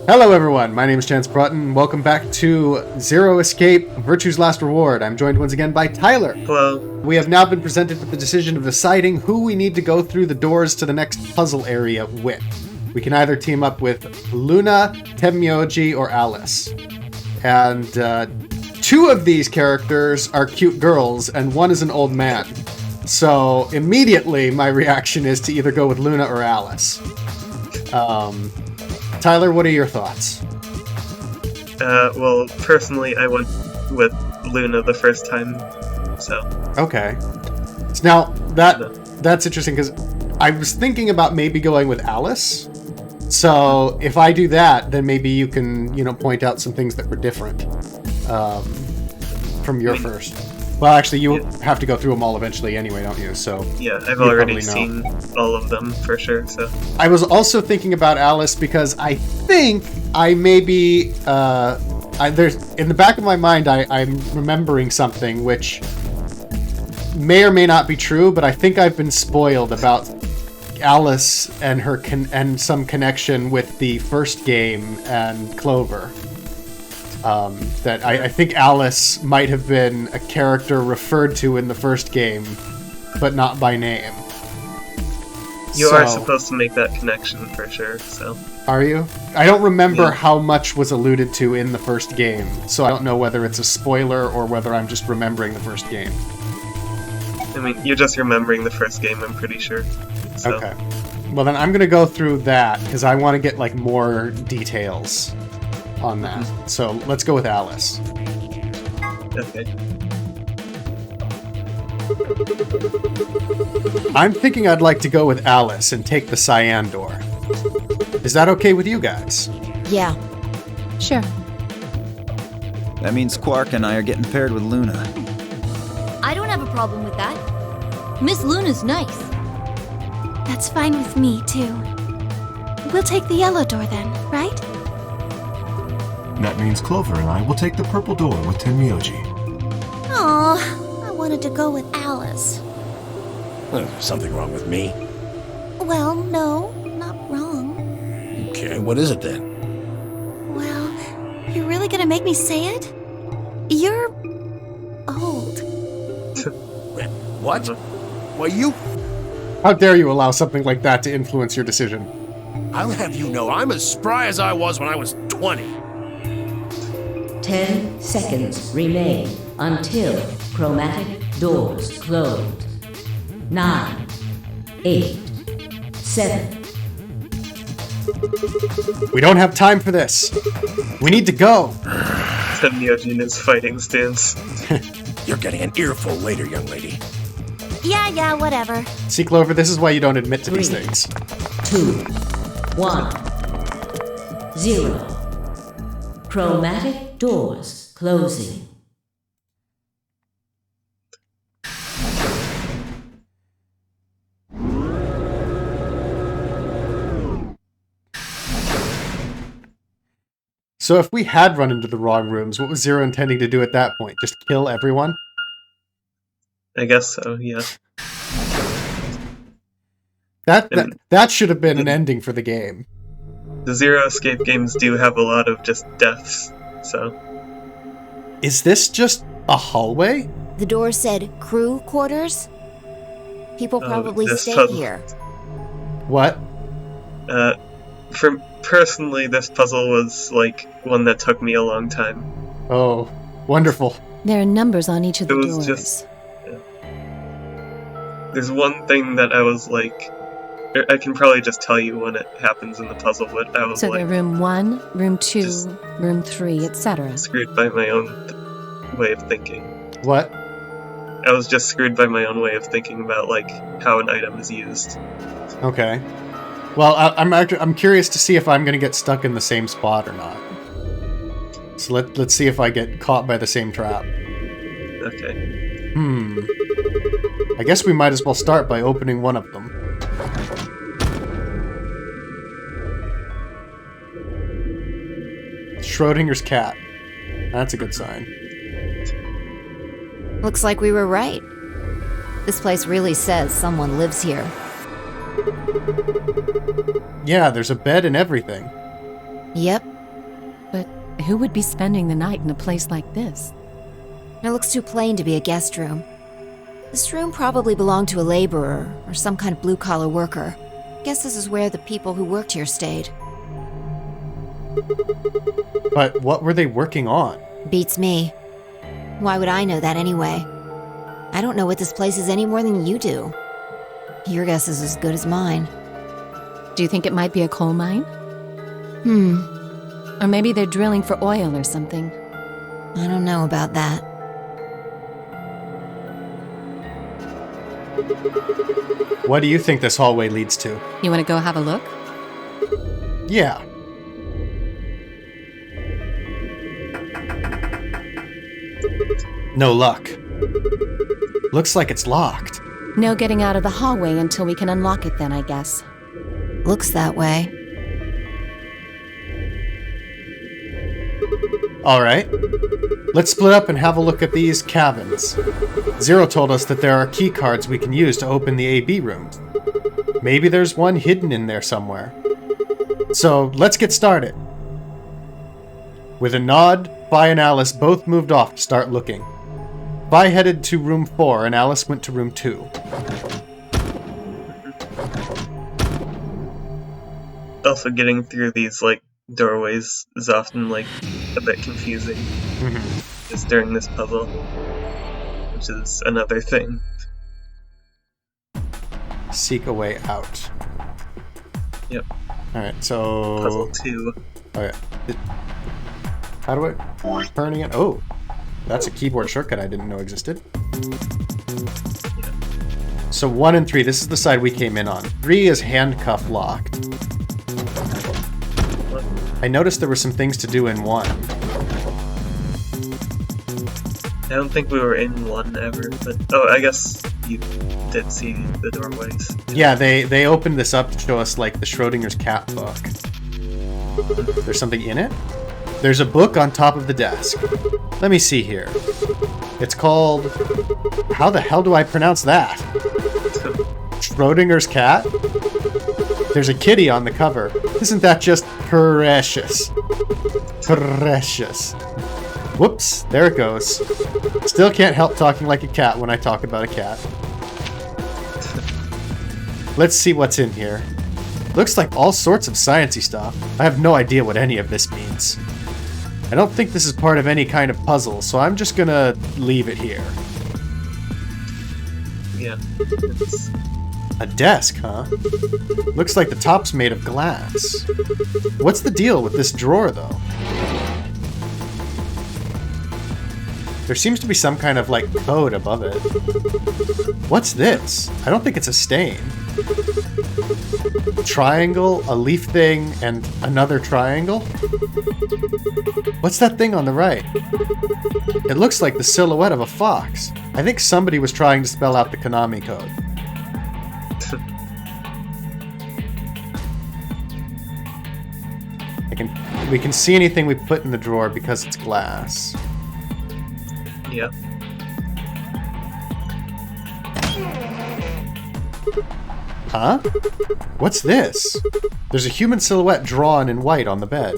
Hello everyone, my name is Chance Broughton. Welcome back to Zero Escape, Virtue's Last Reward. I'm joined once again by Tyler. Hello. We have now been presented with the decision of deciding who we need to go through the doors to the next puzzle area with. We can either team up with Luna, Temyoji, or Alice. And two of these characters are cute girls, and one is an old man. So immediately my reaction is to either go with Luna or Alice. Tyler, what are your thoughts? Well, personally, I went with Luna the first time, so... Okay. So now, that's interesting, because I was thinking about maybe going with Alice. So, if I do that, then maybe you can, point out some things that were different from your first. Well, actually, you have to go through them all eventually anyway, don't you? So yeah, I've already seen all of them for sure. So I was also thinking about Alice because I think I maybe there's in the back of my mind I'm remembering something which may or may not be true, but I think I've been spoiled about Alice and her and some connection with the first game and Clover. That I think Alice might have been a character referred to in the first game, but not by name. You are supposed to make that connection for sure, so... Are you? I don't remember how much was alluded to in the first game, so I don't know whether it's a spoiler or whether I'm just remembering the first game. I mean, you're just remembering the first game, I'm pretty sure. So. Okay. Well, then I'm gonna go through that, because I want to get, more details on that. So let's go with Alice. Okay. I'm thinking I'd like to go with Alice and take the cyan door. Is that okay with you guys? Yeah. Sure. That means Quark and I are getting paired with Luna. I don't have a problem with that. Miss Luna's nice. That's fine with me, too. We'll take the yellow door then, right? That means Clover and I will take the purple door with Temyoji. Aw, I wanted to go with Alice. Something wrong with me? Well, no, not wrong. Okay, what is it then? Well, you're really gonna make me say it? You're... old. What? Why, you... How dare you allow something like that to influence your decision? I'll have you know, I'm as spry as I was when I was 20. 10 seconds remain until chromatic doors close. 9, 8, 7. We don't have time for this. We need to go. Temyoji in his fighting stance. You're getting an earful later, young lady. Yeah, whatever. See, Clover, this is why you don't admit to 3, these things. 2, 1, 0. Chromatic doors closing. So if we had run into the wrong rooms, what was Zero intending to do at that point? Just kill everyone? I guess so, yeah. That should have been an ending for the game. The Zero Escape games do have a lot of just deaths, so... Is this just a hallway? The door said crew quarters? People probably stay here. What? Personally, this puzzle was, one that took me a long time. Oh, wonderful. There are numbers on each of the doors. Just... Yeah. There's one thing that I was like... I can probably just tell you when it happens in the puzzle, but I was So they're room 1, room 2, room 3, etc. Screwed by my own way of thinking. What? I was just screwed by my own way of thinking about, how an item is used. Okay. Well, I'm curious to see if I'm going to get stuck in the same spot or not. So let's see if I get caught by the same trap. Okay. I guess we might as well start by opening one of them. Schrodinger's cat. That's a good sign. Looks like we were right. This place really says someone lives here. Yeah, there's a bed and everything. Yep. Who would be spending the night in a place like this? It looks too plain to be a guest room. This room probably belonged to a laborer or some kind of blue-collar worker. Guess this is where the people who worked here stayed. But what were they working on? Beats me. Why would I know that anyway? I don't know what this place is any more than you do. Your guess is as good as mine. Do you think it might be a coal mine? Or maybe they're drilling for oil or something. I don't know about that. What do you think this hallway leads to? You want to go have a look? Yeah. No luck. Looks like it's locked. No getting out of the hallway until we can unlock it then, I guess. Looks that way. Alright. Let's split up and have a look at these cabins. Zero told us that there are key cards we can use to open the AB rooms. Maybe there's one hidden in there somewhere. So, let's get started. With a nod, Vi and Alice both moved off to start looking. Vi headed to room 4 and Alice went to room 2. Also, getting through these, like, doorways is often, like, a bit confusing. Just during this puzzle. Which is another thing. Seek a way out. Yep. Alright, so... Puzzle 2. Okay. How do I... Turning it... Oh! That's a keyboard shortcut I didn't know existed. Yeah. So 1 and 3, this is the side we came in on. 3 is handcuff locked. I noticed there were some things to do in 1. I don't think we were in 1 ever, but... Oh, I guess you did see the doorways. Yeah, they opened this up to show us, like, the Schrodinger's cat book. There's something in it? There's a book on top of the desk. Let me see here. It's called... How the hell do I pronounce that? Schrodinger's cat? There's a kitty on the cover. Isn't that just precious? Precious. Whoops, there it goes. Still can't help talking like a cat when I talk about a cat. Let's see what's in here. Looks like all sorts of sciencey stuff. I have no idea what any of this means. I don't think this is part of any kind of puzzle, so I'm just gonna leave it here. Yeah. A desk, huh? Looks like the top's made of glass. What's the deal with this drawer, though? There seems to be some kind of, like, code above it. What's this? I don't think it's a stain. Triangle, a leaf thing, and another triangle? What's that thing on the right? It looks like the silhouette of a fox. I think somebody was trying to spell out the Konami code. We can see anything we put in the drawer because it's glass. Yep. Huh? What's this? There's a human silhouette drawn in white on the bed.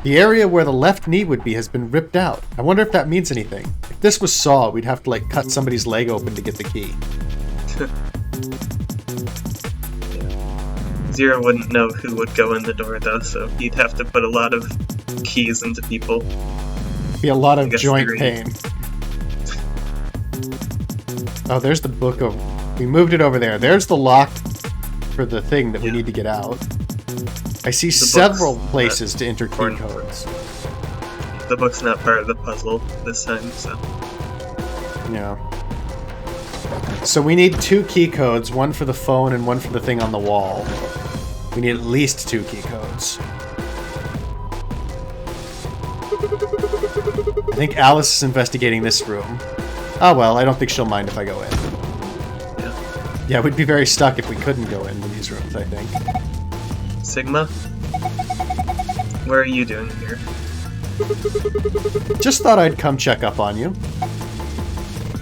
The area where the left knee would be has been ripped out. I wonder if that means anything. If this was Saw, we'd have to, like, cut somebody's leg open to get the key. Zero wouldn't know who would go in the door, though, so he'd have to put a lot of keys into people. Be a lot of joint pain. Oh, there's the book of... We moved it over there. There's the lock for the thing that we need to get out. I see several places to enter key codes. The book's not part of the puzzle this time, so... Yeah. So we need 2 key codes, one for the phone and one for the thing on the wall. We need at least 2 key codes. I think Alice is investigating this room. Ah, well, I don't think she'll mind if I go in. Yeah, we'd be very stuck if we couldn't go into these rooms, I think. Sigma? What are you doing here? Just thought I'd come check up on you.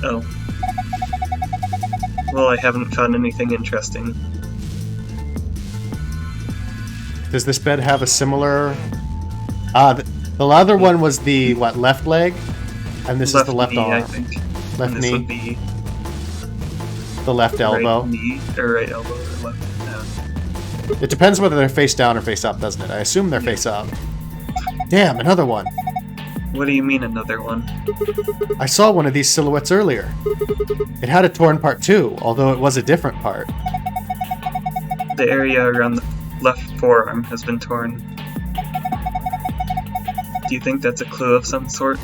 Oh. Well, I haven't found anything interesting. Does this bed have a similar... The other one was the, what, left leg? And this is the left knee, arm. I think. Left And this knee. would be The left elbow. right knee, or right elbow, or left. It depends whether they're face down or face up, doesn't it? I assume they're face up. Damn, another one. What do you mean another one? I saw one of these silhouettes earlier. It had a torn part too, although it was a different part. The area around the left forearm has been torn. Do you think that's a clue of some sort?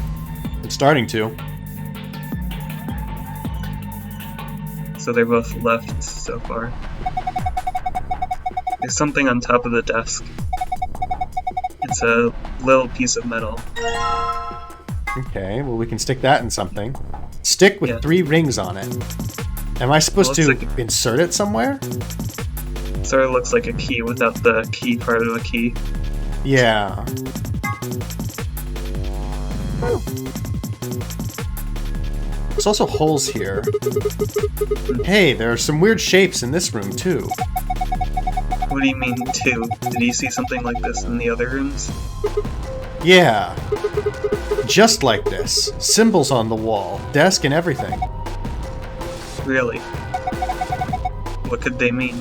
It's starting to. So they're both left so far. There's something on top of the desk. It's a little piece of metal. Okay, well we can stick that in something. Stick with Yeah. 3 rings on it. Am I supposed to Looks like- insert it somewhere? Sort of looks like a key without the key part of a key. Yeah. There's also holes here. Hey, there are some weird shapes in this room too. What do you mean, two? Did you see something like this in the other rooms? Yeah. Just like this. Symbols on the wall, desk and everything. Really? What could they mean?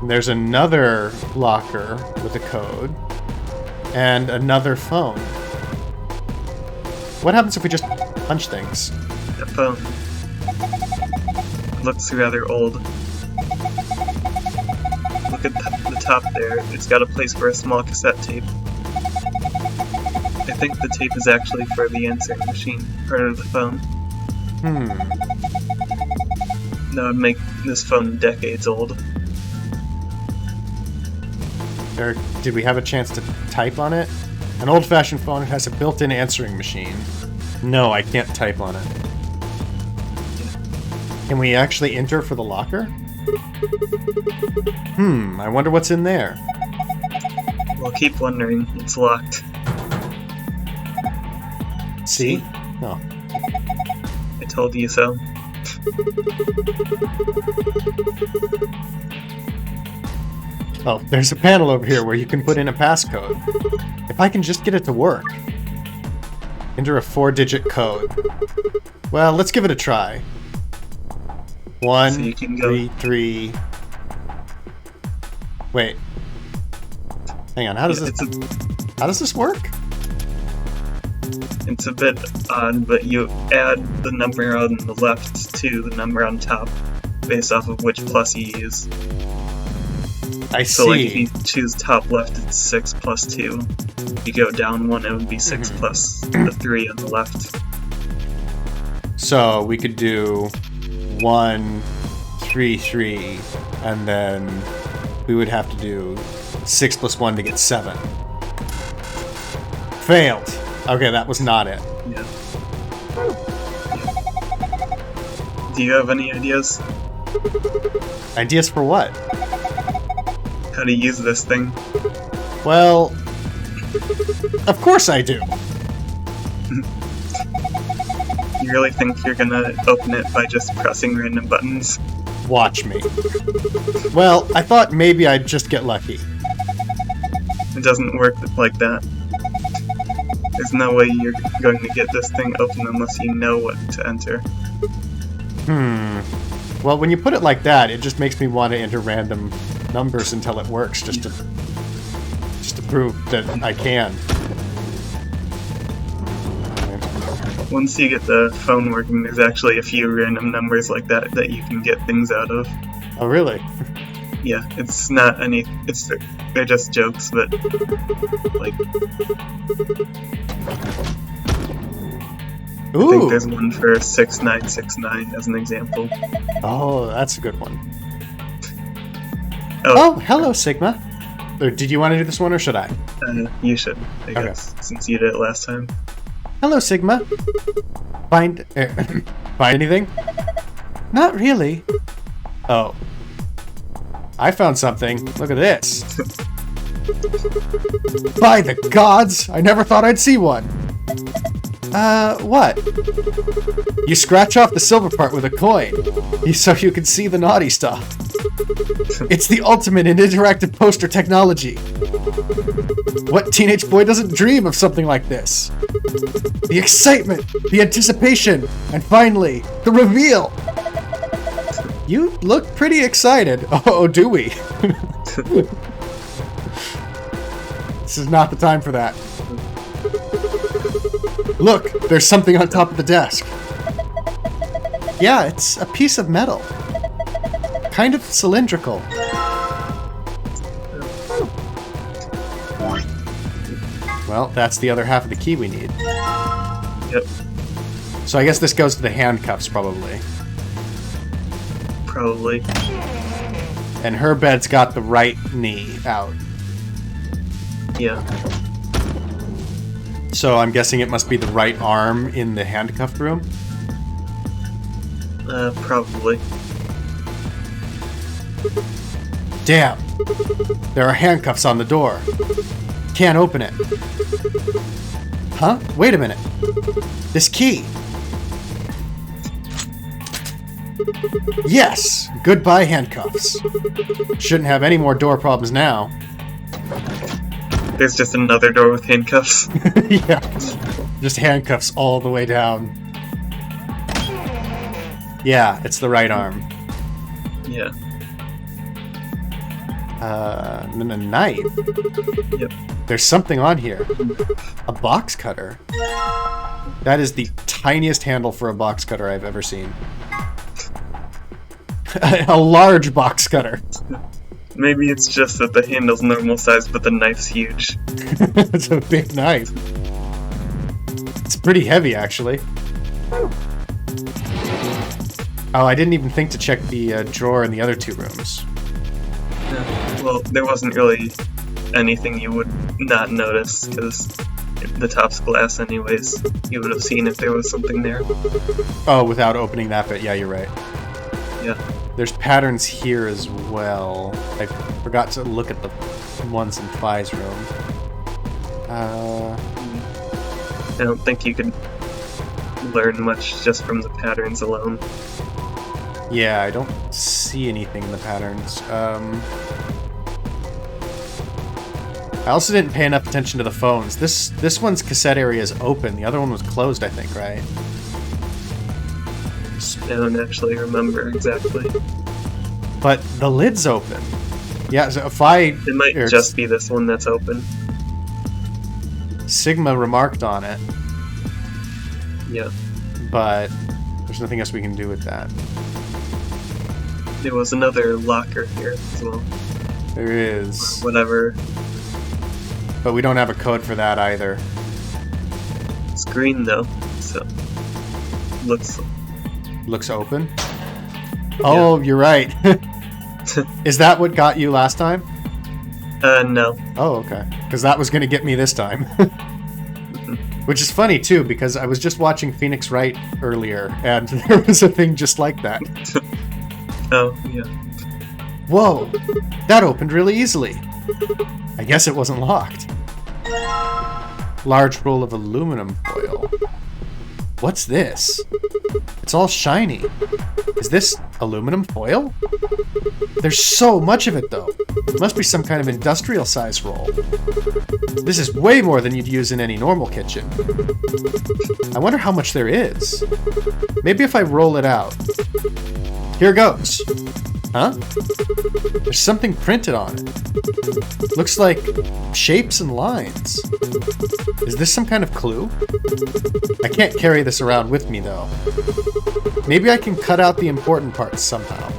There's another locker with a code. And another phone. What happens if we just punch things? The phone. Looks rather old. Look at the top there. It's got a place for a small cassette tape. I think the tape is actually for the answering machine, part of the phone. That would make this phone decades old. Did we have a chance to type on it? An old-fashioned phone has a built-in answering machine. No, I can't type on it. Can we actually enter for the locker? I wonder what's in there. Well, keep wondering. It's locked. See? No. I told you so. Oh, there's a panel over here where you can put in a passcode. If I can just get it to work. Enter a 4-digit code. Well, let's give it a try. 1, So you can go- 3. Wait. Hang on. How does this work? It's a bit odd, but you add the number on the left to the number on top based off of which plus you use. I So like if see. you choose top left, it's 6 plus 2. If you go down 1, it would be 6 plus the 3 on the left. So we could do 1, 3, 3, and then we would have to do 6 plus 1 to get 7. Failed. Okay, that was not it. Yeah. Do you have any ideas Ideas for what? how to use this thing? Well, of course I do. You really think you're gonna open it by just pressing random buttons? Watch me. Well, I thought maybe I'd just get lucky. It doesn't work like that. There's no way you're going to get this thing open unless you know what to enter. Well, when you put it like that, it just makes me want to enter random numbers until it works, just to prove that I can. Once you get the phone working, there's actually a few random numbers like that that you can get things out of. Oh, really? Yeah, it's not any. They're just jokes, but like I think Ooh! there's one for 6969 as an example. Oh, that's a good one. Oh, Oh, hello, Sigma. Or did you want to do this one, or should I? you should, I guess, since you did it last time. Hello, Sigma. Find anything? Not really. Oh. I found something. Look at this. By the gods! I never thought I'd see one. What? You scratch off the silver part with a coin, so you can see the naughty stuff. It's the ultimate in interactive poster technology. What teenage boy doesn't dream of something like this? The excitement, the anticipation, and finally, the reveal! You look pretty excited. Oh, do we? This is not the time for that. Look, there's something on top of the desk. Yeah, it's a piece of metal. Kind of cylindrical. Well, that's the other half of the key we need. Yep. So I guess this goes to the handcuffs, probably. Probably. And her bed's got the right knee out. Yeah. So I'm guessing it must be the right arm in the handcuffed room? Probably. Damn! There are handcuffs on the door. Can't open it. Huh? Wait a minute. This key. Yes! Goodbye, handcuffs. Shouldn't have any more door problems now. There's just another door with handcuffs. Yeah. Just handcuffs all the way down. Yeah, it's the right arm. Yeah. And then a knife. Yep. There's something on here. A box cutter. That is the tiniest handle for a box cutter I've ever seen. A large box cutter. Maybe it's just that the handle's normal size, but the knife's huge. It's a big knife. It's pretty heavy, actually. Oh, I didn't even think to check the drawer in the other two rooms. Well, there wasn't really anything you would not notice, because the top's glass anyways. You would have seen if there was something there. Oh, without opening that bit. Yeah, you're right. Yeah. There's patterns here as well. I forgot to look at the ones in Phi's room. I don't think you could learn much just from the patterns alone. Yeah, I don't see anything in the patterns. I also didn't pay enough attention to the phones. This one's cassette area is open. The other one was closed, I think, right? I don't actually remember exactly. But the lid's open. Yeah, so if I... It might just be this one that's open. Sigma remarked on it. Yeah. But there's nothing else we can do with that. There was another locker here as well. There is. Or whatever. But we don't have a code for that either. It's green though, so looks open. Oh, you're right. Is that what got you last time? No. Oh, okay. Because that was going to get me this time. Which is funny too, because I was just watching Phoenix Wright earlier, and there was a thing just like that. Oh, yeah. Whoa! That opened really easily. I guess it wasn't locked. Large roll of aluminum foil. What's this? It's all shiny. Is this aluminum foil? There's so much of it, though. It must be some kind of industrial size roll. This is way more than you'd use in any normal kitchen. I wonder how much there is. Maybe if I roll it out. Here goes. Huh? There's something printed on it. Looks like shapes and lines. Is this some kind of clue? I can't carry this around with me, though. Maybe I can cut out the important parts somehow.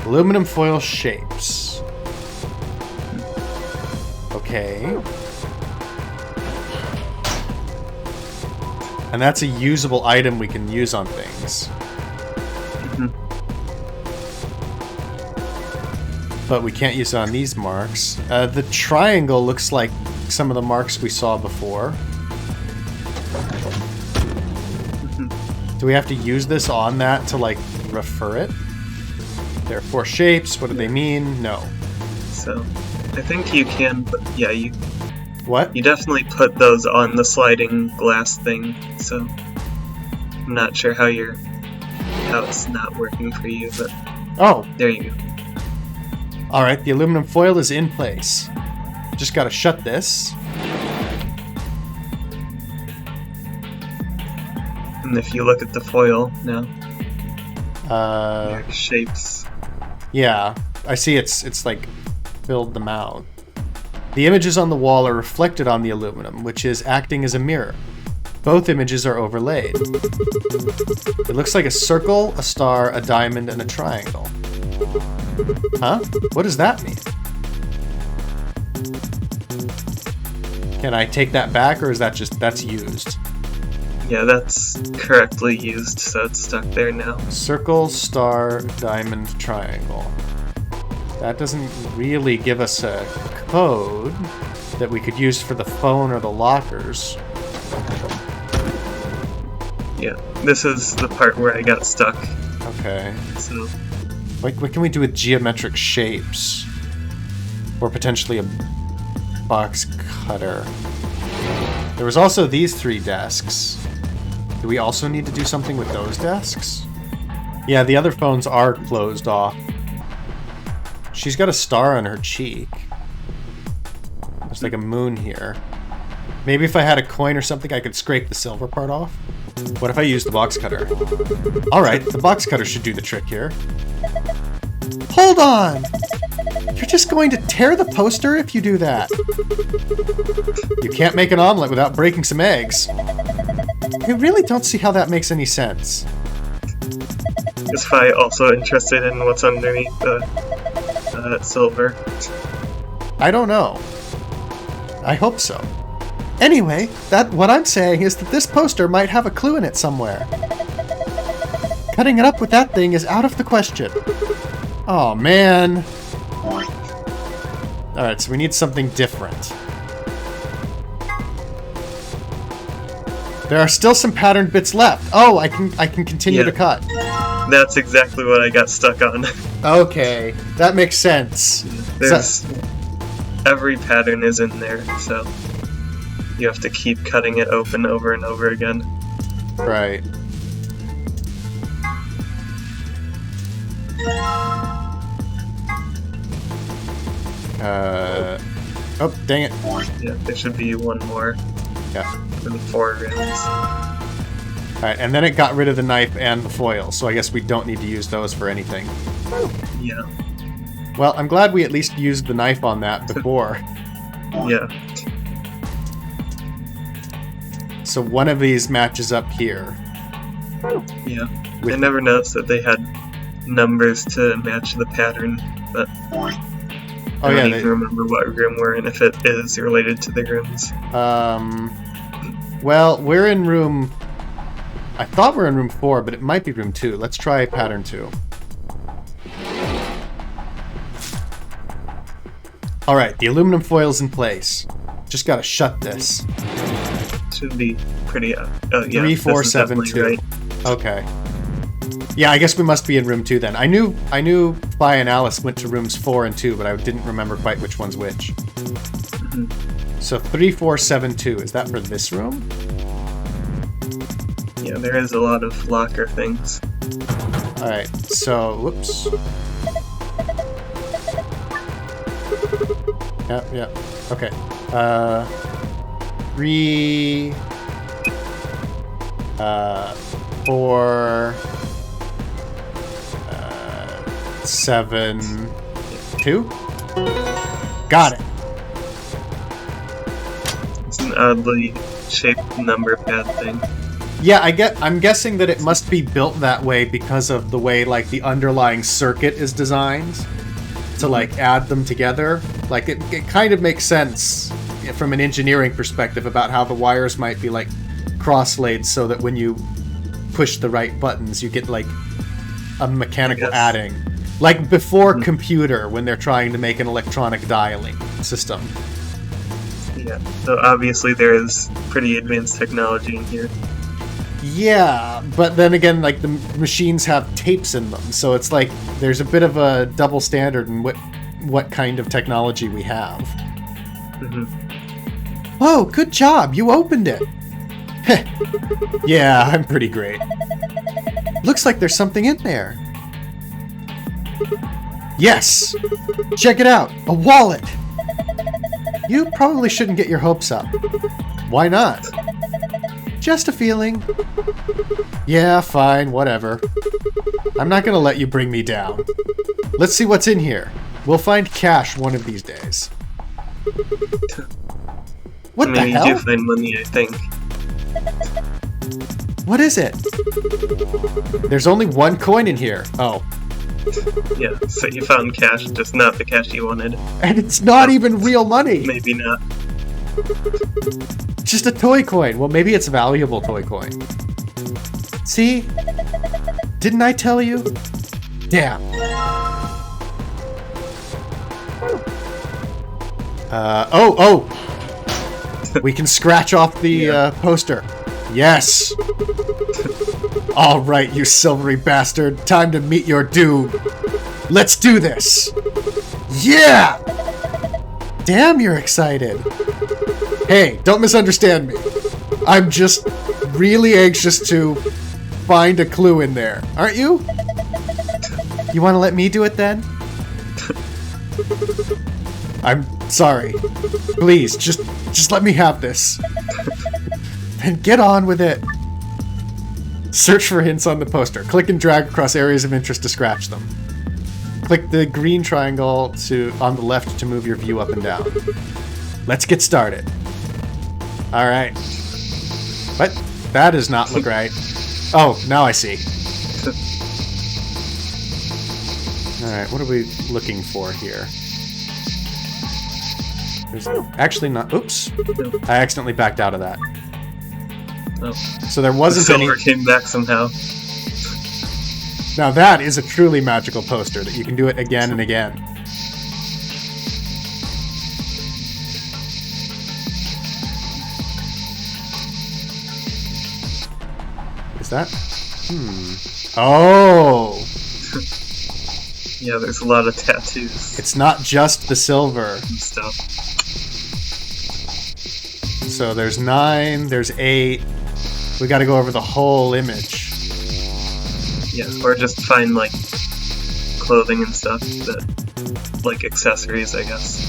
Aluminum foil shapes. Okay. And that's a usable item we can use on things. But we can't use it on these marks. The triangle looks like some of the marks we saw before. Do we have to use this on that to, like, refer it? There are 4 shapes. What do they mean? No. So, I think you can, but yeah, you... What? You definitely put those on the sliding glass thing, so... I'm not sure how you're how it's not working for you, but Oh, there you go. alright, the aluminum foil is in place. Just gotta shut this. And if you look at the foil now, Uh, shapes. yeah, I see it's like filled them out. The images on the wall are reflected on the aluminum, which is acting as a mirror. Both images are overlaid. It looks like a circle, a star, a diamond, and a triangle. Huh? What does that mean? Can I take that back, or is that just, that's used? Yeah, that's correctly used, so it's stuck there now. Circle, star, diamond, triangle. That doesn't really give us a code that we could use for the phone or the lockers. Yeah, this is the part where I got stuck. Okay. So, What can we do with geometric shapes? Or potentially a box cutter. There was also these 3 desks. Do we also need to do something with those desks? Yeah, the other phones are closed off. She's got a star on her cheek. There's like a moon here. Maybe if I had a coin or something, I could scrape the silver part off. What if I used the box cutter? Alright, the box cutter should do the trick here. Hold on! You're just going to tear the poster if you do that. You can't make an omelet without breaking some eggs. I really don't see how that makes any sense. is Fi also interested in what's underneath the silver? I don't know. I hope so. Anyway, what I'm saying is that this poster might have a clue in it somewhere. Cutting it up with that thing is out of the question. Oh, man. Alright, so we need something different. There are still some patterned bits left. Oh, I can continue to cut. That's exactly what I got stuck on. Okay, that makes sense. There's every pattern is in there, so you have to keep cutting it open over and over again. Right. Oh, dang it. Yeah, there should be one more. Yeah. For the 4 rims. Alright, and then it got rid of the knife and the foil, so I guess we don't need to use those for anything. Yeah. Well, I'm glad we at least used the knife on that before. Yeah. So one of these matches up here. Yeah. I never noticed that they had numbers to match the pattern, but I don't even remember what room we're in, if it is related to the rooms. Well, we're in room... I thought we were in room 4, but it might be room 2. Let's try pattern 2. Alright, the aluminum foil's in place. Just gotta shut this. Should be pretty... yeah, 3, 4, 7, 2. Right. Okay. Yeah, I guess we must be in room 2 then. I knew Fi and Alice went to rooms 4 and 2, but I didn't remember quite which one's which. Mm-hmm. So 3, 4, 7, 2. Is that for this room? Yeah, there is a lot of locker things. Alright, so... Whoops. Yep. Okay. 3... 4... 7... 2? Got it! It's an oddly shaped number pad thing. Yeah, I'm guessing that it must be built that way because of the way, like, the underlying circuit is designed to, like, add them together. Like, it kind of makes sense from an engineering perspective about how the wires might be, like, cross-laid so that when you push the right buttons, you get, like, a mechanical adding. Like before computer, when they're trying to make an electronic dialing system. Yeah, so obviously there is pretty advanced technology in here. Yeah, but then again, like, the machines have tapes in them, so it's like there's a bit of a double standard in what kind of technology we have. Mm-hmm. Oh, good job! You opened it! Yeah, I'm pretty great. Looks like there's something in there. Yes! Check it out! A wallet! You probably shouldn't get your hopes up. Why not? Just a feeling. Yeah, fine, whatever. I'm not gonna let you bring me down. Let's see what's in here. We'll find cash one of these days. What the hell? You do find money, I think. What is it? There's only one coin in here. Oh. Yeah, so you found cash, just not the cash you wanted. And it's not even real money! Maybe not. Just a toy coin. Well, maybe it's a valuable toy coin. See? Didn't I tell you? Damn. Oh! We can scratch off the poster. Yes! Alright, you silvery bastard. Time to meet your doom. Let's do this! Yeah! Damn, you're excited. Hey, don't misunderstand me. I'm just really anxious to find a clue in there. Aren't you? You want to let me do it then? I'm sorry. Please, just let me have this. Then get on with it. Search for hints on the poster. Click and drag across areas of interest to scratch them. Click the green triangle on the left to move your view up and down. Let's get started. Alright. What? That does not look right. Oh, now I see. Alright, what are we looking for here? There's actually not... Oops. I accidentally backed out of that. Oh. So there wasn't any... Silver came back somehow. Now that is a truly magical poster that you can do it again and again. Is that? Oh! Yeah, there's a lot of tattoos. It's not just the silver. And stuff. So there's 9, there's 8. We gotta go over the whole image. Yeah, or just find, like, clothing and stuff that... like, accessories, I guess.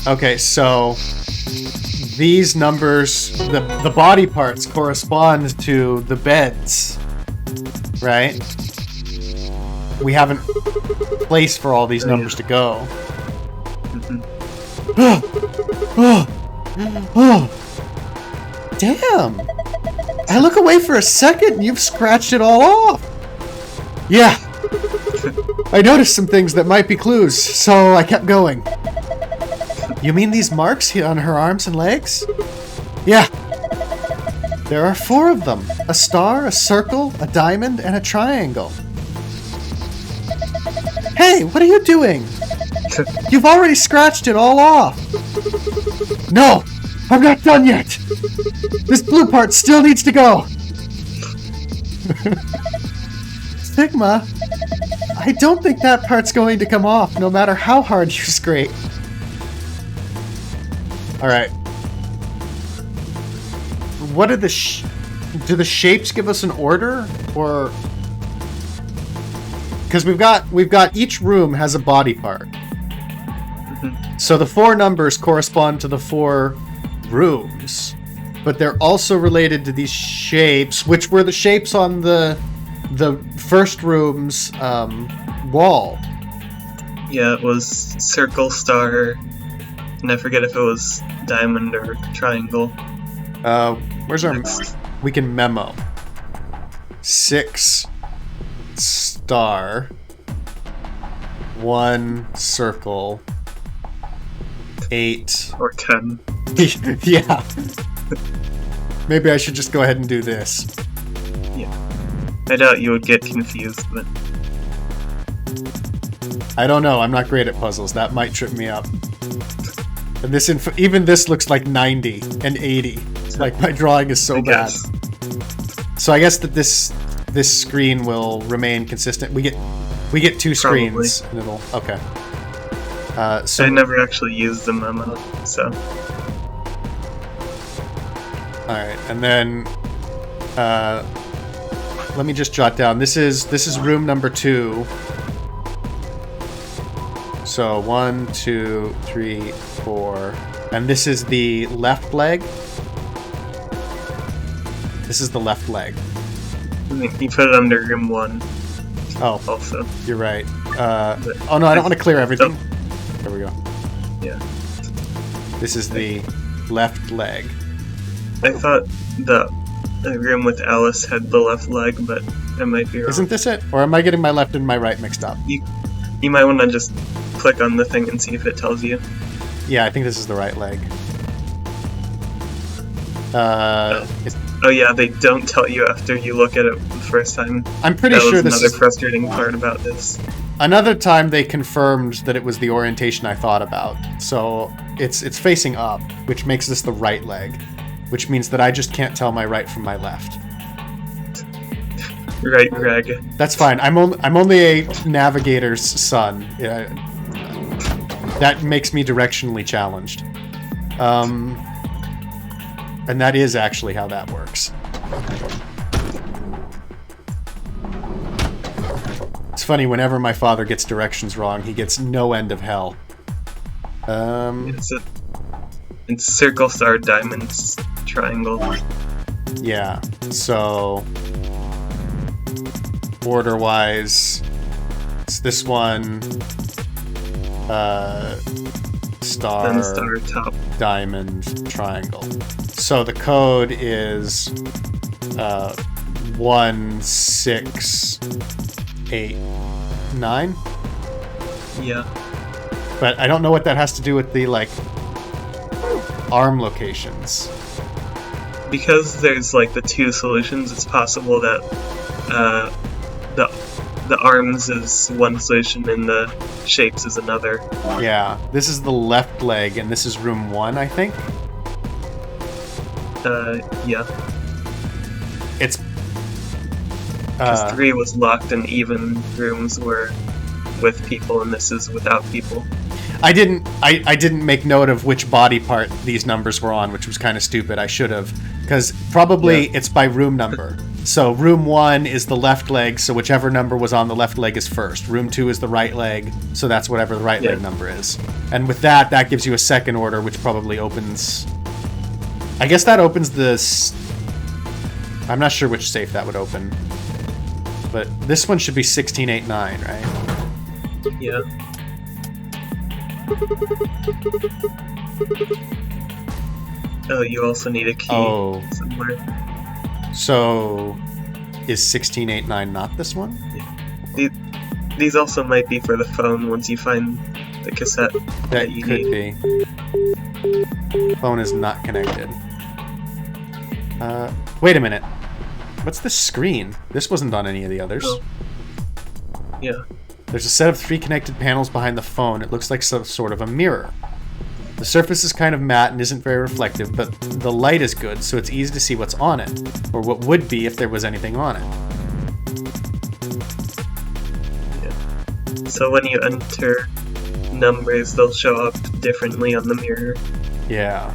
Okay, so... these numbers, the body parts correspond to the beds, right? We haven't place for all these numbers to go. Damn! I look away for a second and you've scratched it all off! Yeah! I noticed some things that might be clues, so I kept going. You mean these marks here on her arms and legs? Yeah. There are 4 of them. A star, a circle, a diamond, and a triangle. Hey, what are you doing? You've already scratched it all off. No, I'm not done yet. This blue part still needs to go. Sigma, I don't think that part's going to come off, no matter how hard you scrape. Alright. What are the do the shapes give us an order? Or... because we've got each room has a body part. So the 4 numbers correspond to the 4 rooms. But they're also related to these shapes, which were the shapes on the first room's wall. Yeah, it was circle, star, and I forget if it was diamond or triangle. Where's our... we can memo. 6 star, 1 circle, 8 or 10. Yeah. Maybe I should just go ahead and do this. Yeah. I doubt you would get confused, but... I don't know. I'm not great at puzzles. That might trip me up. And this even this looks like 90 and 80. Like, my drawing is so bad. So I guess that this screen will remain consistent. We get 2 screens, and it'll... okay. So I never actually used the memo, so... Alright, and then... let me just jot down. This is room number 2. So 1, 2, 3, 4, and this is the left leg. This is the left leg. You put it under room 1. Oh, also. You're right. Oh no, I don't want to clear everything. There we go. Yeah. This is the left leg. I thought the room with Alice had the left leg, but I might be wrong. Isn't this it? Or am I getting my left and my right mixed up? You might want to just click on the thing and see if it tells you. Yeah, I think this is the right leg. Oh yeah, they don't tell you after you look at it the first time. I'm pretty sure this another is frustrating part about this. Another time they confirmed that it was the orientation I thought about. So it's facing up, which makes this the right leg, which means that I just can't tell my right from my left. Right, Greg. That's fine. I'm only a navigator's son. That makes me directionally challenged. And that is actually how that works. It's funny, whenever my father gets directions wrong, he gets no end of hell. It's circle, star, diamonds, triangle. Yeah, so order-wise, it's this one, star, then star, top, diamond, triangle. So the code is 1689. Yeah. But I don't know what that has to do with the like arm locations. Because there's like the 2 solutions, it's possible that the arms is one solution and the shapes is another. Yeah, this is the left leg, and this is room 1, I think. Yeah. It's... Because 3 was locked and even rooms were with people, and this is without people. I didn't make note of which body part these numbers were on, which was kind of stupid. I should have. Because probably it's by room number. So room 1 is the left leg, so whichever number was on the left leg is first. Room 2 is the right leg, so that's whatever the right leg number is. And with that gives you a second order, which probably opens... I guess that opens this... I'm not sure which safe that would open. But this one should be 1689, right? Yeah. Oh, you also need a key somewhere. So, is 1689 not this one? Yeah. These also might be for the phone once you find the cassette that you could need. be. Phone is not connected. Wait a minute. What's this screen? This wasn't on any of the others. Oh. Yeah. There's a set of 3 connected panels behind the phone. It looks like some sort of a mirror. The surface is kind of matte and isn't very reflective, but the light is good, so it's easy to see what's on it, or what would be if there was anything on it. Yeah. So when you enter numbers, they'll show up differently on the mirror. Yeah.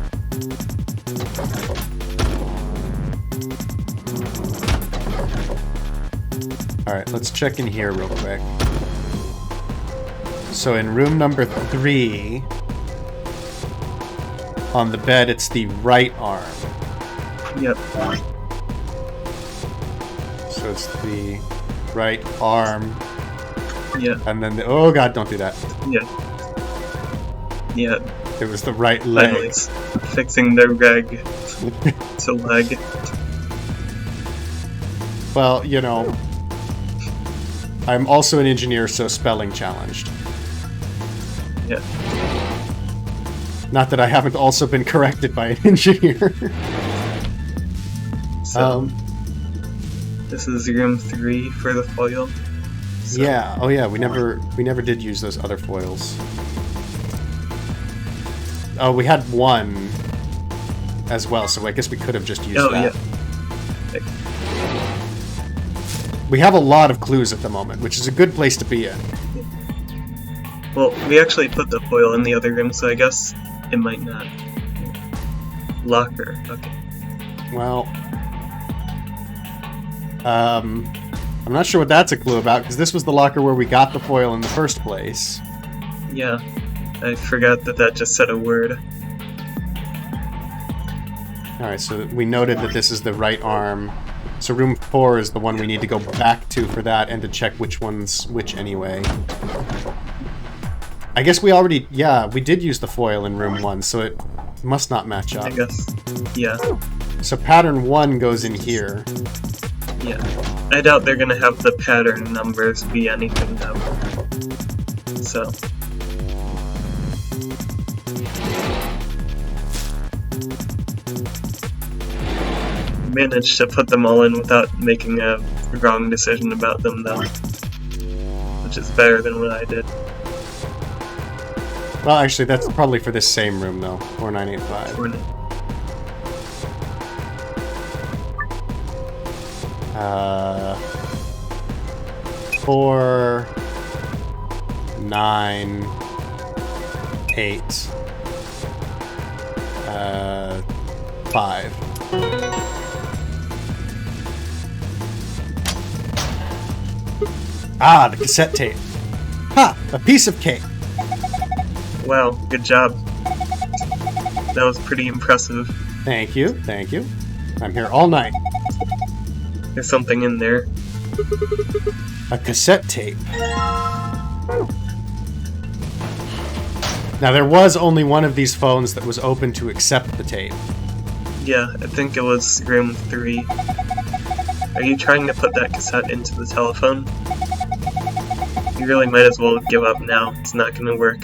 Alright, let's check in here real quick. So in room number 3, on the bed, it's the right arm. Yep. So it's the right arm. Yeah. And then the... Oh god, don't do that. Yeah. Yeah. It was the right leg. Finally, fixing the reg to leg. Well, you know... I'm also an engineer, so spelling challenged. Yeah. Not that I haven't also been corrected by an engineer. So, this is room 3 for the foil. So. Yeah. Oh yeah. We never did use those other foils. Oh, we had 1 as well, so I guess we could have just used that. Yeah. We have a lot of clues at the moment, which is a good place to be in. Well, we actually put the foil in the other room, so I guess it might not. Locker, okay. Well, I'm not sure what that's a clue about, because this was the locker where we got the foil in the first place. Yeah, I forgot that just said a word. Alright, so we noted that this is the right arm. So room 4 is the one we need to go back to for that, and to check which one's which anyway. I guess we already... Yeah, we did use the foil in room 1, so it must not match up. I guess. Yeah. So pattern 1 goes in here. Yeah. I doubt they're gonna have the pattern numbers be anything though. So. Managed to put them all in without making a wrong decision about them though. Which is better than what I did. Well, actually, that's probably for this same room, though. 4985. 4, 9, 8, 5. Ah, the cassette tape. Ha! A piece of cake. Wow, good job. That was pretty impressive. Thank you, thank you. I'm here all night. There's something in there. A cassette tape. Now, there was only one of these phones that was open to accept the tape. Yeah, I think it was room 3. Are you trying to put that cassette into the telephone? You really might as well give up now. It's not gonna work.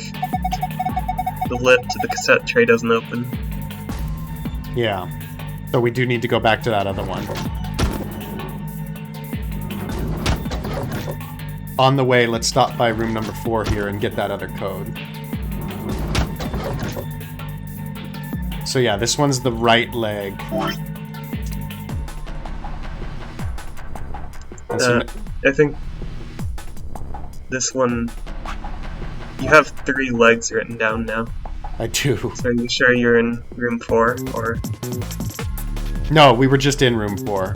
The lid to the cassette tray doesn't open. Yeah. So we do need to go back to that other one. On the way, let's stop by room number 4 here and get that other code. So yeah, this one's the right leg. I think this one... You have 3 legs written down now. I do. So are you sure you're in room 4, or...? No, we were just in room 4.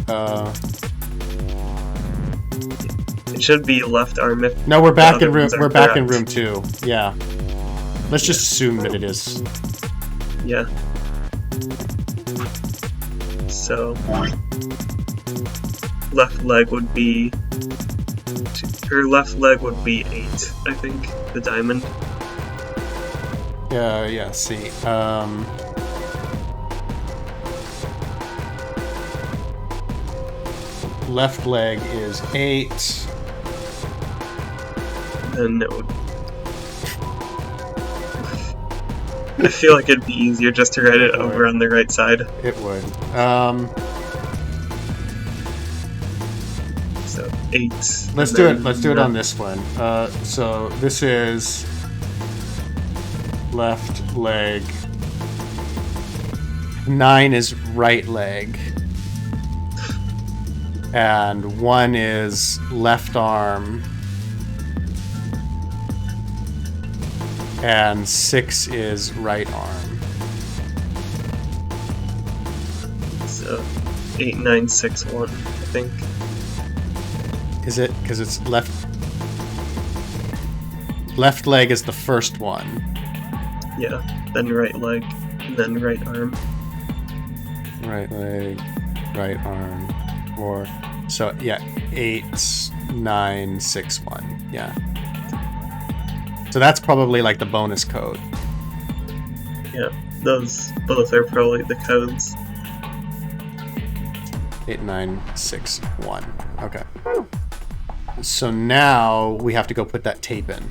It should be left arm if... No, we're back in room. We're back in correct. room 2. Yeah. Let's just assume that it is. Yeah. So... Left leg would be... Her left leg would be 8, I think. The diamond. Yeah, see. Left leg is 8. And it would... I feel like it'd be easier just to write it over on the right side. It would. So 8. Let's do it. Let's do it on this one. So this is left leg. 9 is right leg. And 1 is left arm. And 6 is right arm. So 8, 9, 6, 1, I think. Is it? Because it's left... Left leg is the first one. Yeah, then right leg, and then right arm. Right leg, right arm, 4. So, yeah, 8, 9, 6, 1. Yeah. So that's probably like the bonus code. Yeah, those both are probably the codes. 8, 9, 6, 1. Okay. So now we have to go put that tape in.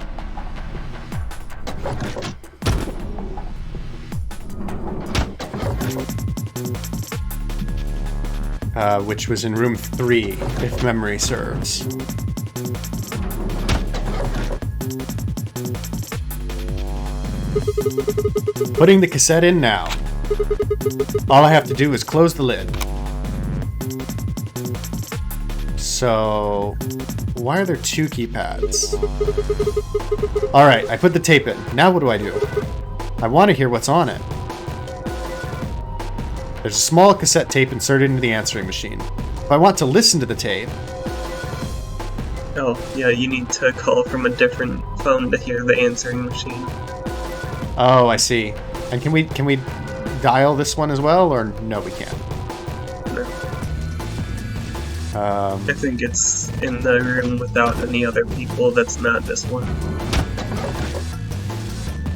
Which was in room 3, if memory serves. Putting the cassette in now. All I have to do is close the lid. So, why are there 2 keypads? Alright, I put the tape in. Now what do I do? I want to hear what's on it. There's a small cassette tape inserted into the answering machine. If I want to listen to the tape... Oh, yeah, you need to call from a different phone to hear the answering machine. Oh, I see. And can we dial this one as well, or no, we can't? No. I think it's in the room without any other people that's not this one.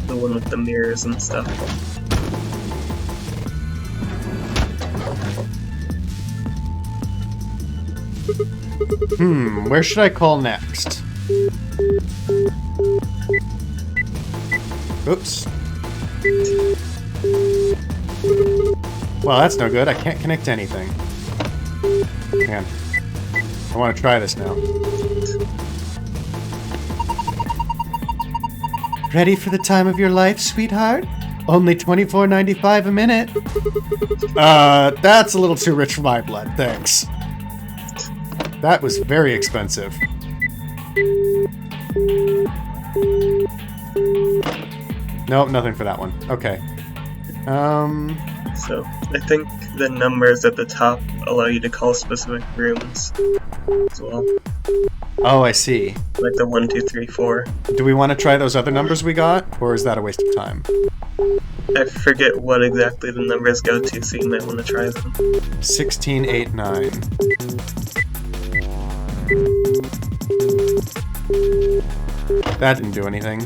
The one with the mirrors and stuff. Where should I call next? Oops. Well, that's no good. I can't connect to anything. Hang on. I want to try this now. Ready for the time of your life, sweetheart? Only $24.95 a minute. That's a little too rich for my blood, thanks. That was very expensive. Nope, nothing for that one. Okay. So, I think the numbers at the top allow you to call specific rooms as well. Oh, I see. Like the 1, 2, 3, 4. Do we want to try those other numbers we got, or is that a waste of time? I forget what exactly the numbers go to, so you might want to try them. 16, 8, 9. That didn't do anything.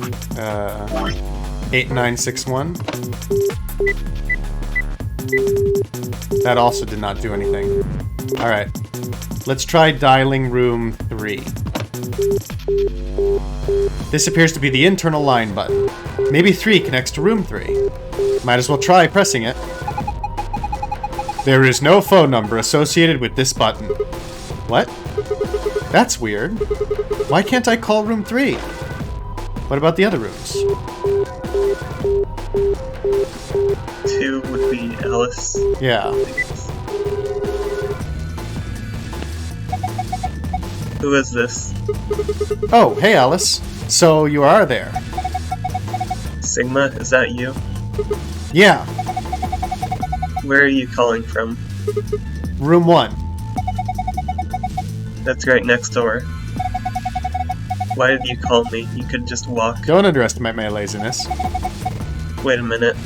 8, 9, 6, 1. That also did not do anything. Alright. Let's try dialing room 3. This appears to be the internal line button. Maybe 3 connects to room 3. Might as well try pressing it. There is no phone number associated with this button. What? That's weird. Why can't I call room 3? What about the other rooms? 2 would be Alice. Yeah. Who is this? Oh, hey Alice. So you are there. Sigma, is that you? Yeah. Where are you calling from? Room 1. That's right next door. Why did you call me? You could just walk. Don't underestimate my laziness. Wait a minute.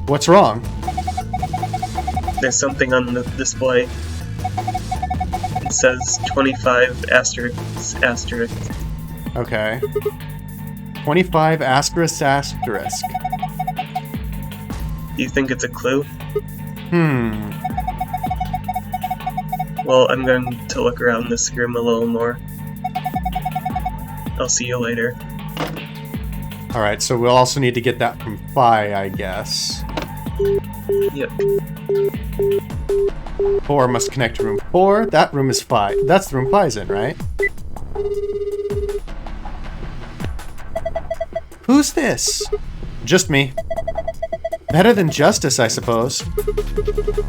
What's wrong? There's something on the display. It says 25 asterisk asterisk. Okay. 25 asterisk asterisk. Do you think it's a clue? Well, I'm going to look around this room a little more. I'll see you later. Alright, so we'll also need to get that from Phi, I guess. Yep. 4 must connect to room 4. That room is Phi. That's the room Phi's in, right? Who's this? Just me. Better than Justice, I suppose.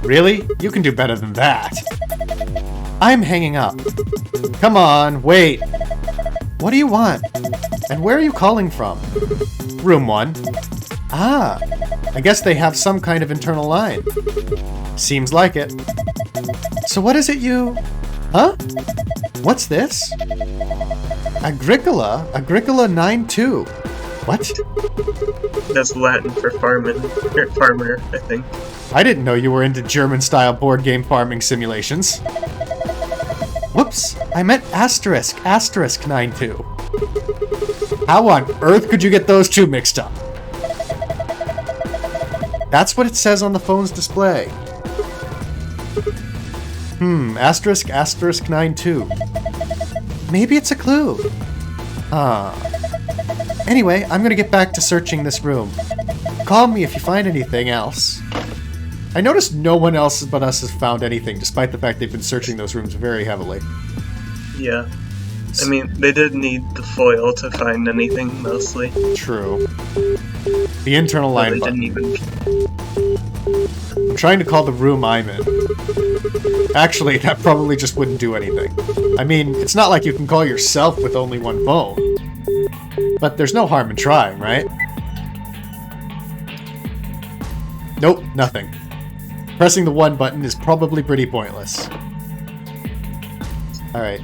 Really? You can do better than that. I'm hanging up. Come on, wait. What do you want? And where are you calling from? Room 1. Ah, I guess they have some kind of internal line. Seems like it. So what is it you... Huh? What's this? Agricola? Agricola 9-2. What? That's Latin for farmer, I think. I didn't know you were into German-style board game farming simulations. Whoops, I meant asterisk 9-2. How on earth could you get those two mixed up? That's what it says on the phone's display. Asterisk 9-2. Maybe it's a clue. Anyway, I'm gonna get back to searching this room. Call me if you find anything else. I noticed no one else but us has found anything, despite the fact they've been searching those rooms very heavily. Yeah. I mean, they did need the foil to find anything, mostly. True. The internal line They button. didn't even... I'm trying to call the room I'm in. Actually, that probably just wouldn't do anything. I mean, it's not like you can call yourself with only one phone. But there's no harm in trying, right? Nope, nothing. Pressing the 1 button is probably pretty pointless. Alright.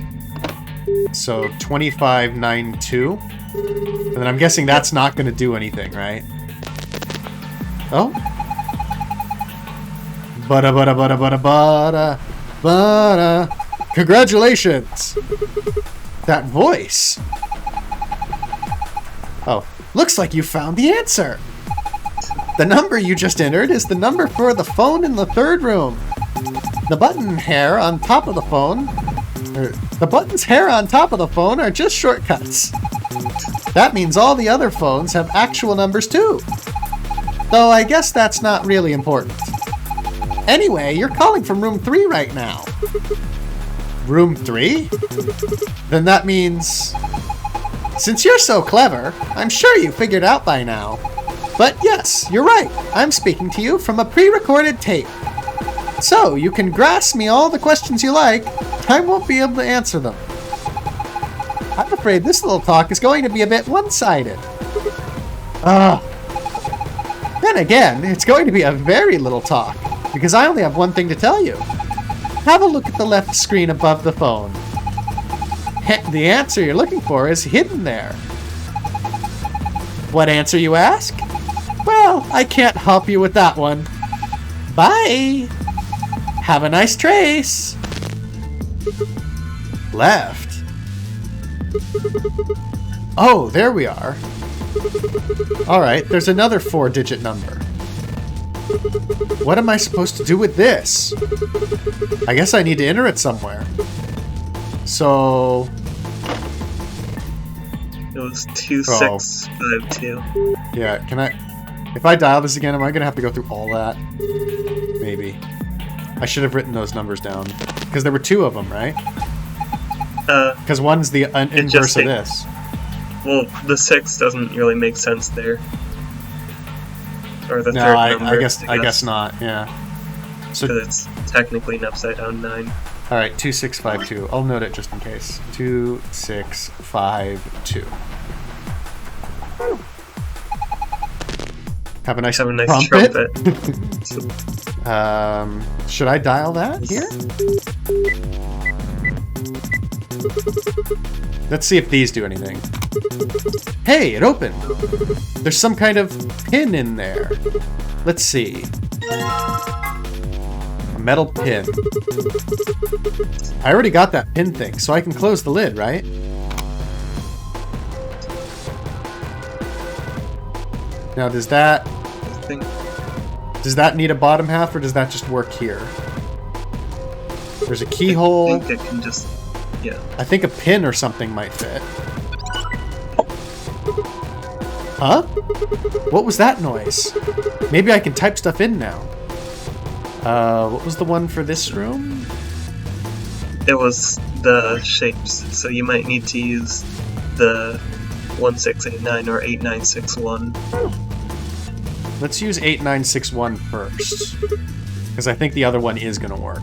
So 2592. And then I'm guessing that's not going to do anything, right? Oh? Bada bada bada bada bada bada. Congratulations! That voice. Oh, looks like you found the answer. The number you just entered is the number for the phone in the 3rd room. The button hair on top of the phone, the button's hair on top of the phone are just shortcuts. That means all the other phones have actual numbers too. Though I guess that's not really important. Anyway, you're calling from room 3 right now. Room 3? Then that means... Since you're so clever, I'm sure you figured out by now. But yes, you're right. I'm speaking to you from a pre-recorded tape. So, you can grasp me all the questions you like. I won't be able to answer them. I'm afraid this little talk is going to be a bit one-sided. Then again, it's going to be a very little talk, because I only have one thing to tell you. Have a look at the left screen above the phone. The answer you're looking for is hidden there. What answer, you ask? Well, I can't help you with that one. Bye! Have a nice trace! Left. Oh, there we are. Alright, there's another 4-digit number. What am I supposed to do with this? I guess I need to enter it somewhere. So... It was 2652. Yeah, can I... If I dial this again, am I going to have to go through all that? Maybe. I should have written those numbers down. Because there were 2 of them, right? Because one's the inverse of this. Well, the 6 doesn't really make sense there. Or the No, third number. I guess not, yeah. So because it's technically an upside down 9. Alright, 2652. I'll note it just in case. 2652. Have a nice trumpet. Should I dial that here? Let's see if these do anything. Hey, it opened! There's some kind of pin in there. Let's see. A metal pin. I already got that pin thing, so I can close the lid, right? Now, does that need a bottom half, or does that just work here? There's a keyhole. I think it can just, yeah. I think a pin or something might fit. Huh? What was that noise? Maybe I can type stuff in now. What was the one for this room? It was the shapes, so you might need to use the 1689 or 8961. Let's use 8961 first, because I think the other one is going to work.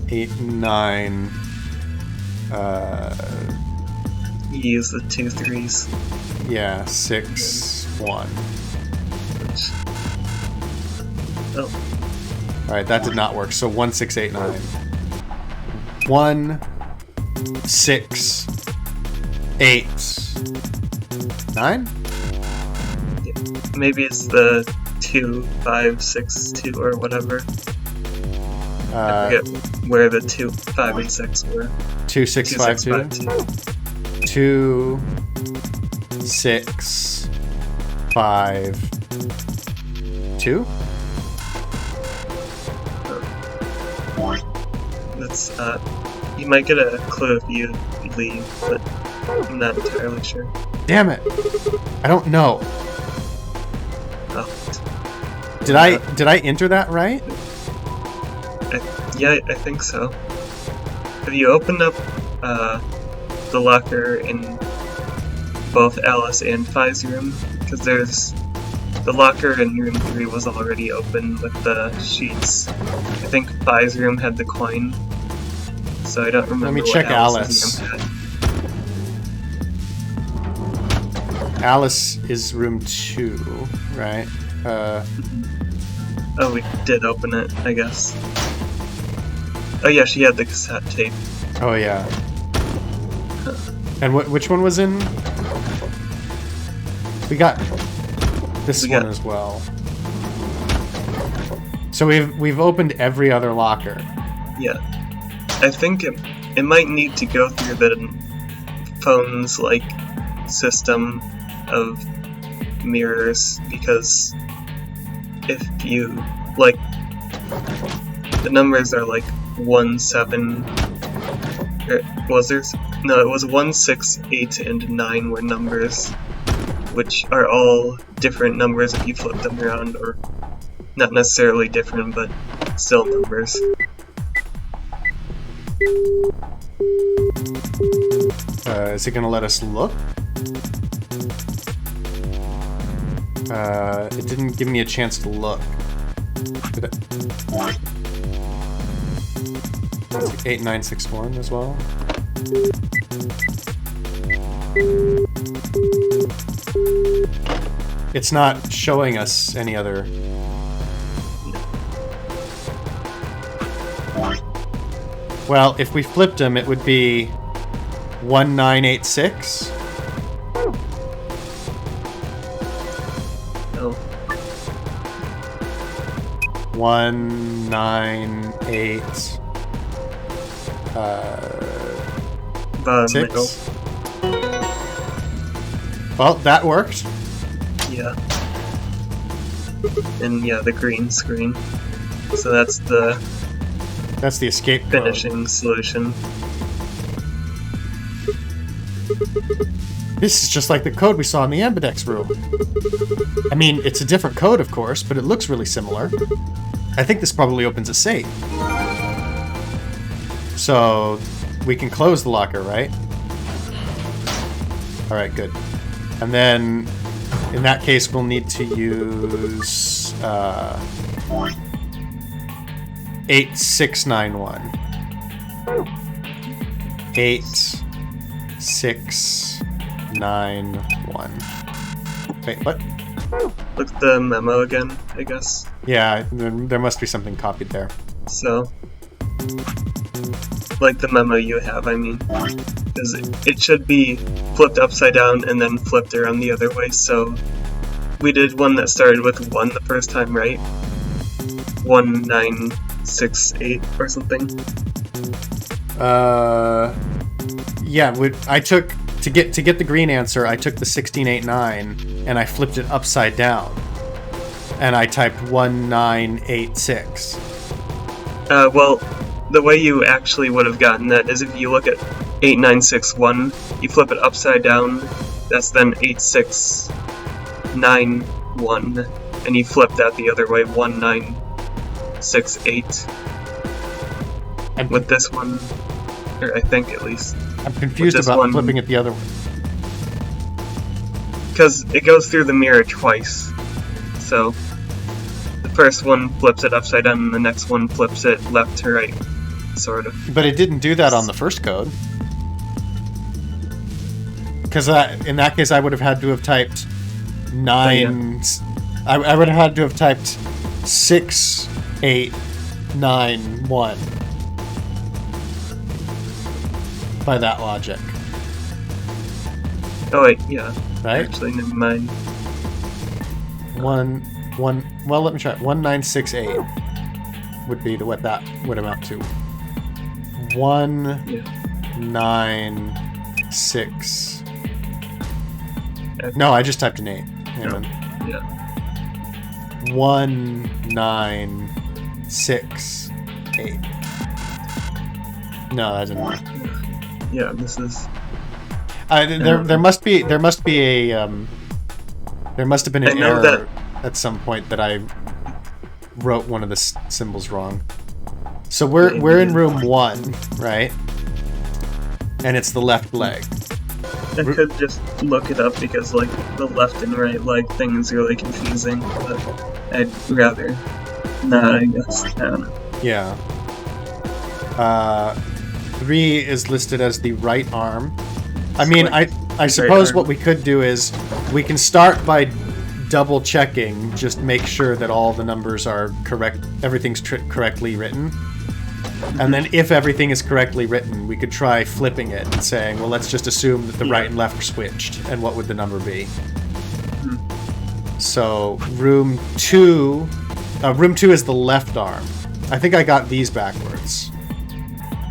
89... You use the 2 3s. Yeah, 6-1. Oh. Alright, that did not work, so 1689. 1, 6, 8, 9? Yeah. Maybe it's the 2 5 6 2 or whatever. I forget where the 2 5 and 6 were. 2 6 5 2? 2 6 5 2? That's you might get a clue if you leave, but I'm not entirely sure. Damn it! I don't know. Oh. Did I enter that right? Yeah, I think so. Have you opened up the locker in both Alice and Phi's room? Because there's the locker in room 3 was already open with the sheets. I think Phi's room had the coin, so I don't remember. Let me what check Alice's Alice. room had. Alice is room 2, right? Oh, we did open it, I guess. Oh yeah, she had the cassette tape. Oh yeah. And which one was in? We got this one as well. So we've opened every other locker. Yeah. I think it might need to go through the phone's like system of mirrors, because if you like the numbers are like 1, 7 was there? No, it was 1, 6, 8, and 9 were numbers, which are all different numbers if you flip them around, or not necessarily different, but still numbers. Is it gonna let us look? It didn't give me a chance to look. Did it? 8961 as well. It's not showing us any other. Well, if we flipped them, it would be 1986. Oh. 198. 6. Middle. Well, that worked. Yeah. And yeah, the green screen. So that's the escape finishing solution. This is just like the code we saw in the Ambidex room. I mean, it's a different code, of course, but it looks really similar. I think this probably opens a safe. So we can close the locker, right? Alright, good. And then, in that case, we'll need to use 8691. 8691. Wait, what? Look at the memo again, I guess. Yeah, there must be something copied there. So, like the memo you have, I mean. Because it should be flipped upside down and then flipped around the other way, so we did one that started with 1 the first time, right? 1968 or something. Yeah, I took to get the green answer, I took the 1689 and I flipped it upside down. And I typed 1986. Well, the way you actually would have gotten that is if you look at 8961, you flip it upside down, that's then 8691, and you flip that the other way, 1968. And with this one, or I think at least. I'm confused about flipping it the other way. Because it goes through the mirror twice. So, the first one flips it upside down, and the next one flips it left to right, sort of. But it didn't do that on the first code. Because in that case, I would have had to have typed 9... Oh, yeah. I would have had to have typed 6891. By that logic. Oh wait, yeah. Right? Actually, never mind. Well, let me try it. 1968 would be what that would amount to. 196. No, I just typed an 8. Hang on. Yeah. 1968. No, that didn't work. Yeah, this is. There must be a there must have been an error at some point that I wrote one of the symbols wrong. So we're in room 1, right? And it's the left leg. I could just look it up because like the left and right leg thing is really confusing, but I'd rather not, I guess. I don't know. Yeah. 3 is listed as the right arm. I mean, I suppose what we could do is we can start by double checking, just make sure that all the numbers are correct, everything's correctly written. And then if everything is correctly written, we could try flipping it and saying, well, let's just assume that the right and left are switched, and what would the number be? So room 2 is the left arm. I think I got these backwards.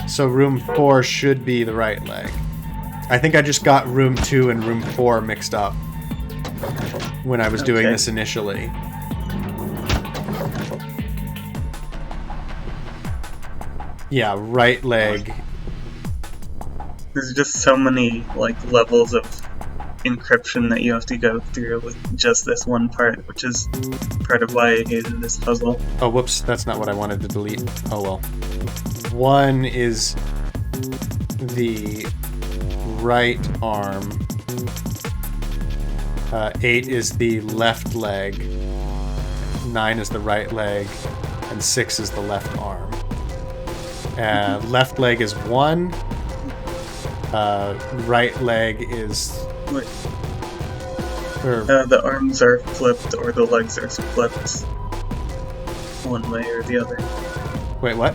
So room 4 should be the right leg. I think I just got room 2 and room 4 mixed up when I was doing this initially. Yeah, right leg. There's just so many like levels of encryption that you have to go through with just this one part, which is part of why I hated this puzzle. Oh, whoops, that's not what I wanted to delete. Oh well. 1 is the right arm. 8 is the left leg. 9 is the right leg. And 6 is the left arm. Left leg is 1. Right leg is... Wait. The arms are flipped or the legs are flipped one way or the other. Wait, what?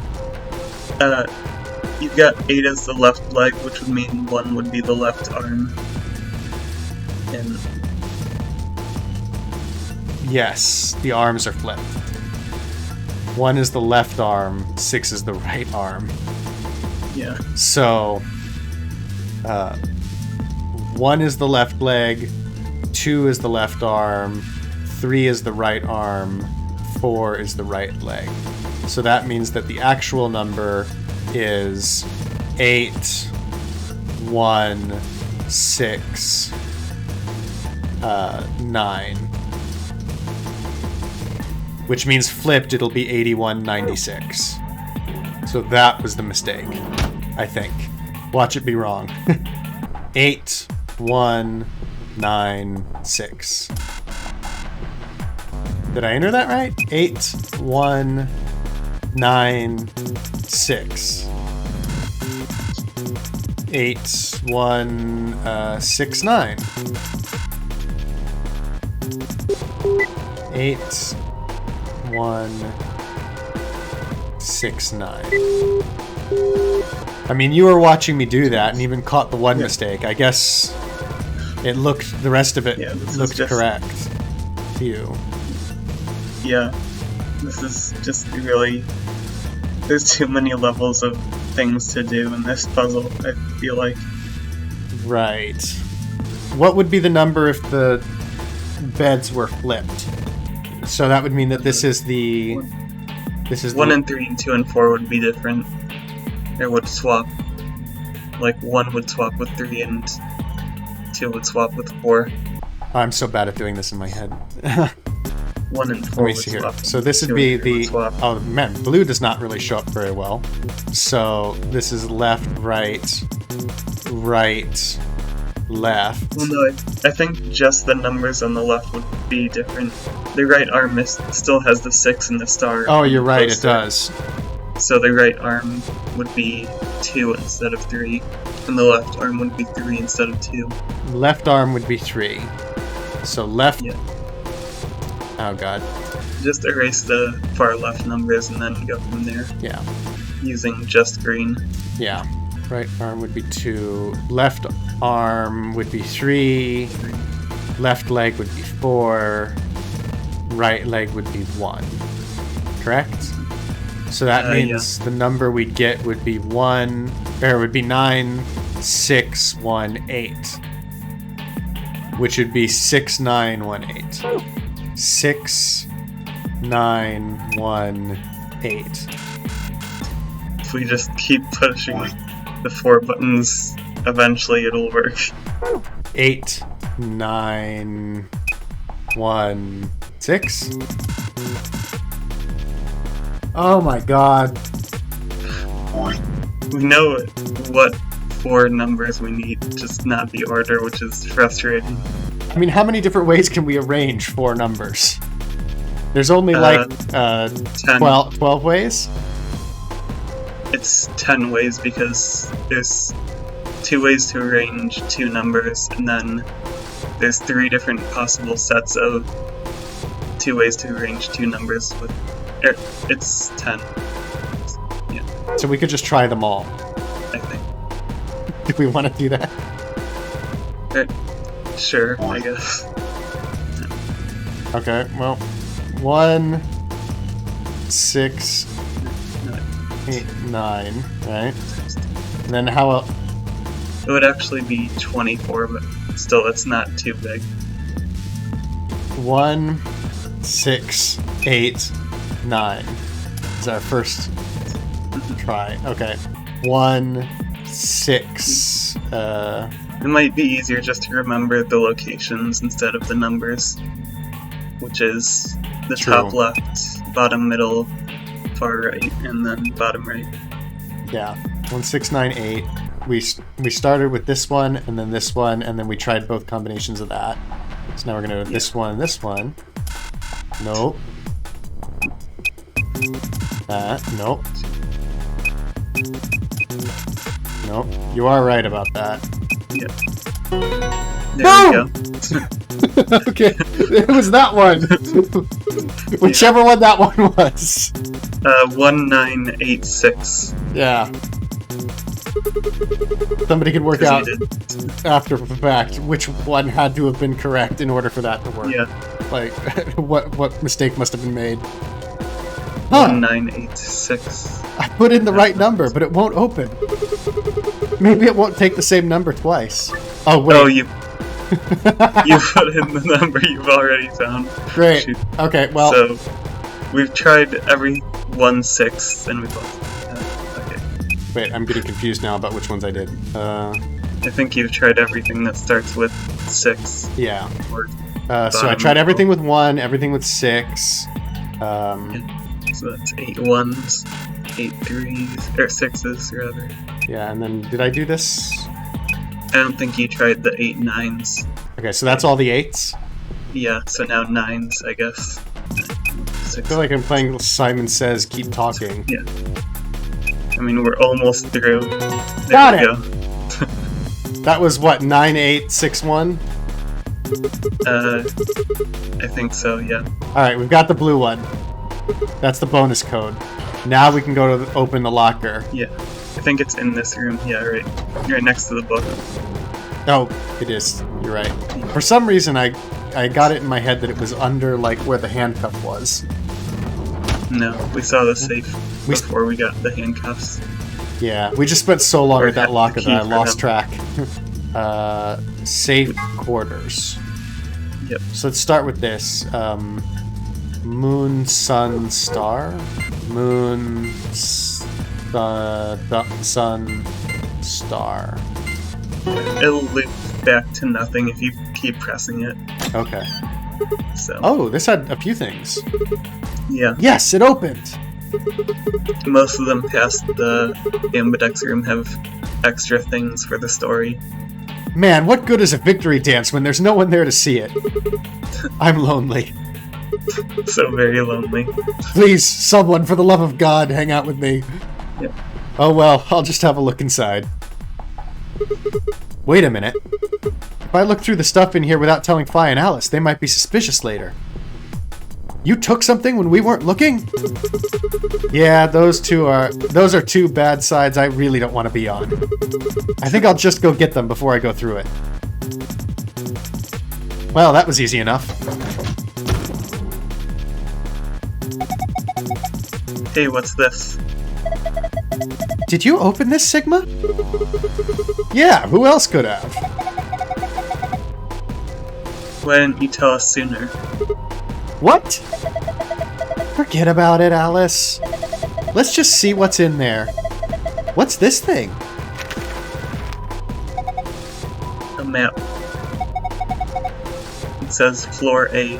You've got 8 as the left leg, which would mean 1 would be the left arm. And yes, the arms are flipped. 1 is the left arm, 6 is the right arm. Yeah. So, 1 is the left leg, 2 is the left arm, 3 is the right arm, 4 is the right leg. So that means that the actual number is 8, 1, 6, 9. Which means flipped, it'll be 8196. So that was the mistake, I think. Watch it be wrong. 8, 1, 9, 6. Did I enter that right? 8, 1, 9, 6. 8, 1, 6, 9. 8, 1, 6, 9. I mean, you were watching me do that and even caught the one mistake. I guess it looked, the rest of it looked correct to you. Yeah, this is just really, there's too many levels of things to do in this puzzle, I feel like. Right. What would be the number if the beds were flipped? So that would mean that this is the... 1 and 3 and 2 and 4 would be different. It would swap. Like 1 would swap with 3 and 2 would swap with 4. I'm so bad at doing this in my head. 1 and 4 Let me see here. So this would be the... Oh man, blue does not really show up very well. So this is left, right, right, left. Well, no, I think just the numbers on the left would be different. The right arm still has the 6 and the star. Oh, you're right, it does. So the right arm would be 2 instead of 3, and the left arm would be 3 instead of 2. Left arm would be 3. So left... Yeah. Oh god. Just erase the far left numbers and then go from there. Yeah. Using just green. Yeah. Right arm would be 2. Left arm would be 3. Left leg would be 4. Right leg would be 1. Correct? So that means the number we'd get would be 1, or would be 9, 6, 1, 8. Which would be 6, 9, 1, 8. 6, 9, 1, 8. If we just keep pushing the 4 buttons, eventually it'll work. 8, 9, 1, 6. Oh my god. We know what 4 numbers we need, just not the order, which is frustrating. I mean, how many different ways can we arrange 4 numbers? There's only 12 ways? It's 10 ways because there's 2 ways to arrange 2 numbers, and then there's 3 different possible sets of 2 ways to arrange 2 numbers with... It's 10. Yeah, So we could just try them all. I think. Do we want to do that? Sure, I guess. Okay, well, 1, 6, 8, 9, right? And then how else? It would actually be 24, but still, it's not too big. 1, 6, 8, 9. Is our first try. Okay. 1, 6. It might be easier just to remember the locations instead of the numbers, which is the True. top left, bottom middle, far right, and then bottom right. Yeah. 1, 6, 9, 8. We started with this one, and then this one, and then we tried both combinations of that. So now we're gonna do this one, this one. Nope. That. Nope. Nope. You are right about that. Yep. Boom! There we go. Okay. It was that one. Whichever one that one was. 1986. Yeah. Somebody could work out after the fact which one had to have been correct in order for that to work. Yeah. Like, what mistake must have been made? Huh. 1986. I put in the right number, but it won't open. Maybe it won't take the same number twice. Oh, wait. Oh, you put in the number you've already found. Great. Shoot. Okay, well... So, we've tried every 1/6, and we both... okay. Wait, I'm getting confused now about which ones I did. I think you've tried everything that starts with 6. Yeah. Or So I tried everything with 1, everything with 6. So that's 8 1s, 8 3s, or 6s rather. Yeah, and then did I do this? I don't think you tried the 8 9s. Okay, so that's all the 8s? Yeah, so now 9s, I guess. I feel like I'm playing Simon Says Keep Talking. Yeah. I mean, we're almost through. Got There we it! go. That was what, 9861? I think so, yeah. Alright, we've got the blue one. That's the bonus code. Now we can go to open the locker. Yeah. I think it's in this room. Yeah, right next to the book. Oh, it is. You're right. For some reason, I got it in my head that it was under, like, where the handcuff was. No, we saw the safe before we got the handcuffs. Yeah, we just spent so long Or with that the locker key that I for lost them. track. Safe quarters. Yep. So let's start with this. Moon, sun, star? Moon, sun, star. It'll loop back to nothing if you keep pressing it. Okay. So. Oh, this had a few things. Yeah. Yes, it opened! Most of them past the Ambidex room have extra things for the story. Man, what good is a victory dance when there's no one there to see it? I'm lonely. So very lonely. Please, someone, for the love of God, hang out with me. Yep. Oh well, I'll just have a look inside. Wait a minute. If I look through the stuff in here without telling Fi and Alice, they might be suspicious later. You took something when we weren't looking? Yeah, those are two bad sides I really don't want to be on. I think I'll just go get them before I go through it. Well, that was easy enough. Hey, what's this? Did you open this, Sigma? Yeah, who else could have? Why didn't you tell us sooner? What? Forget about it, Alice. Let's just see what's in there. What's this thing? A map. It says floor A.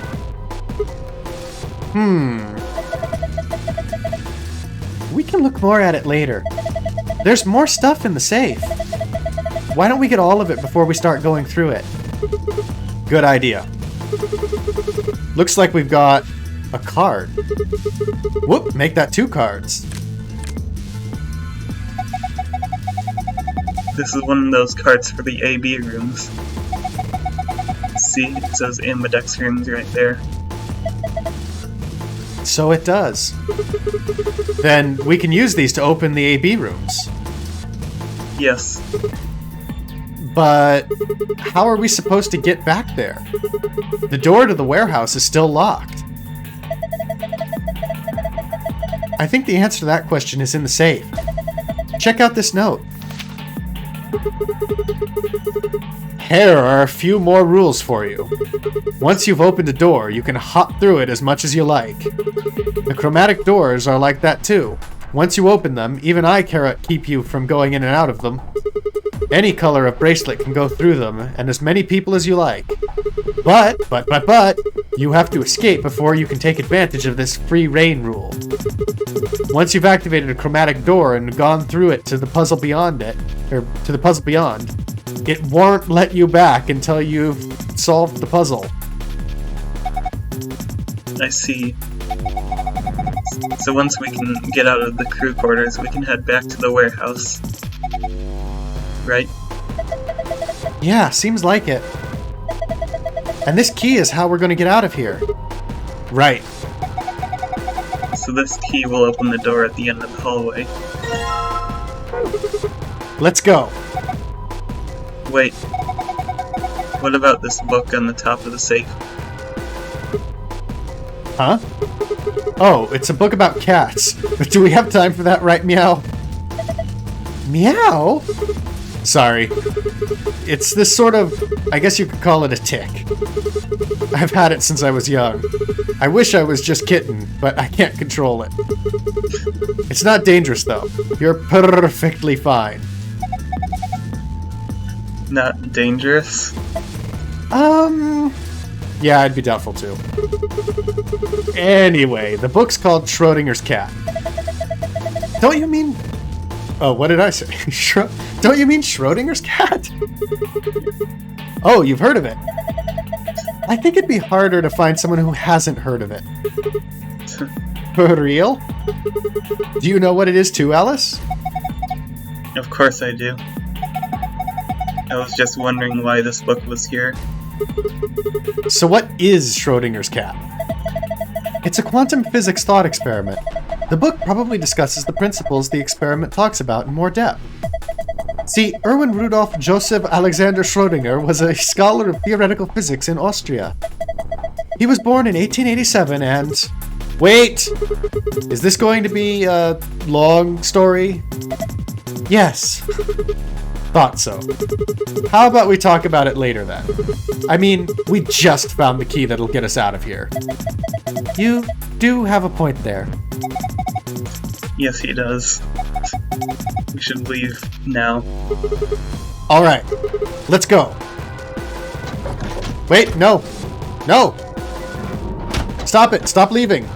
We can look more at it later. There's more stuff in the safe. Why don't we get all of it before we start going through it? Good idea. Looks like we've got a card. Whoop, make that 2 cards. This is one of those cards for the AB rooms. See, it says Ambidex rooms right there. So it does. Then we can use these to open the AB rooms. Yes. But how are we supposed to get back there? The door to the warehouse is still locked. I think the answer to that question is in the safe. Check out this note. Here are a few more rules for you. Once you've opened a door, you can hop through it as much as you like. The chromatic doors are like that too. Once you open them, even I cannot keep you from going in and out of them. Any color of bracelet can go through them, and as many people as you like. But, you have to escape before you can take advantage of this free reign rule. Once you've activated a chromatic door and gone through it to the puzzle beyond it, it won't let you back until you've solved the puzzle. I see. So once we can get out of the crew quarters, we can head back to the warehouse. Right? Yeah, seems like it. And this key is how we're going to get out of here. Right. So this key will open the door at the end of the hallway. Let's go. Wait. What about this book on the top of the safe? Huh? Oh, it's a book about cats. But do we have time for that, right, Meow? Meow? Sorry. It's this sort of, I guess you could call it a tick. I've had it since I was young. I wish I was just kitten, but I can't control it. It's not dangerous, though. You're perfectly fine. Not dangerous? Yeah, I'd be doubtful too. Anyway, the book's called Schrodinger's Cat. Don't you mean... Oh, what did I say? Don't you mean Schrodinger's cat? Oh, you've heard of it. I think it'd be harder to find someone who hasn't heard of it. For real? Do you know what it is too, Alice? Of course I do. I was just wondering why this book was here. So what is Schrodinger's cat? It's a quantum physics thought experiment. The book probably discusses the principles the experiment talks about in more depth. See, Erwin Rudolf Joseph Alexander Schrödinger was a scholar of theoretical physics in Austria. He was born in 1887 and... Wait! Is this going to be a long story? Yes. Thought so. How about we talk about it later then? I mean, we just found the key that'll get us out of here. You do have a point there. Yes, he does. We should leave now. Alright, let's go. Wait, no. No! Stop it, stop leaving.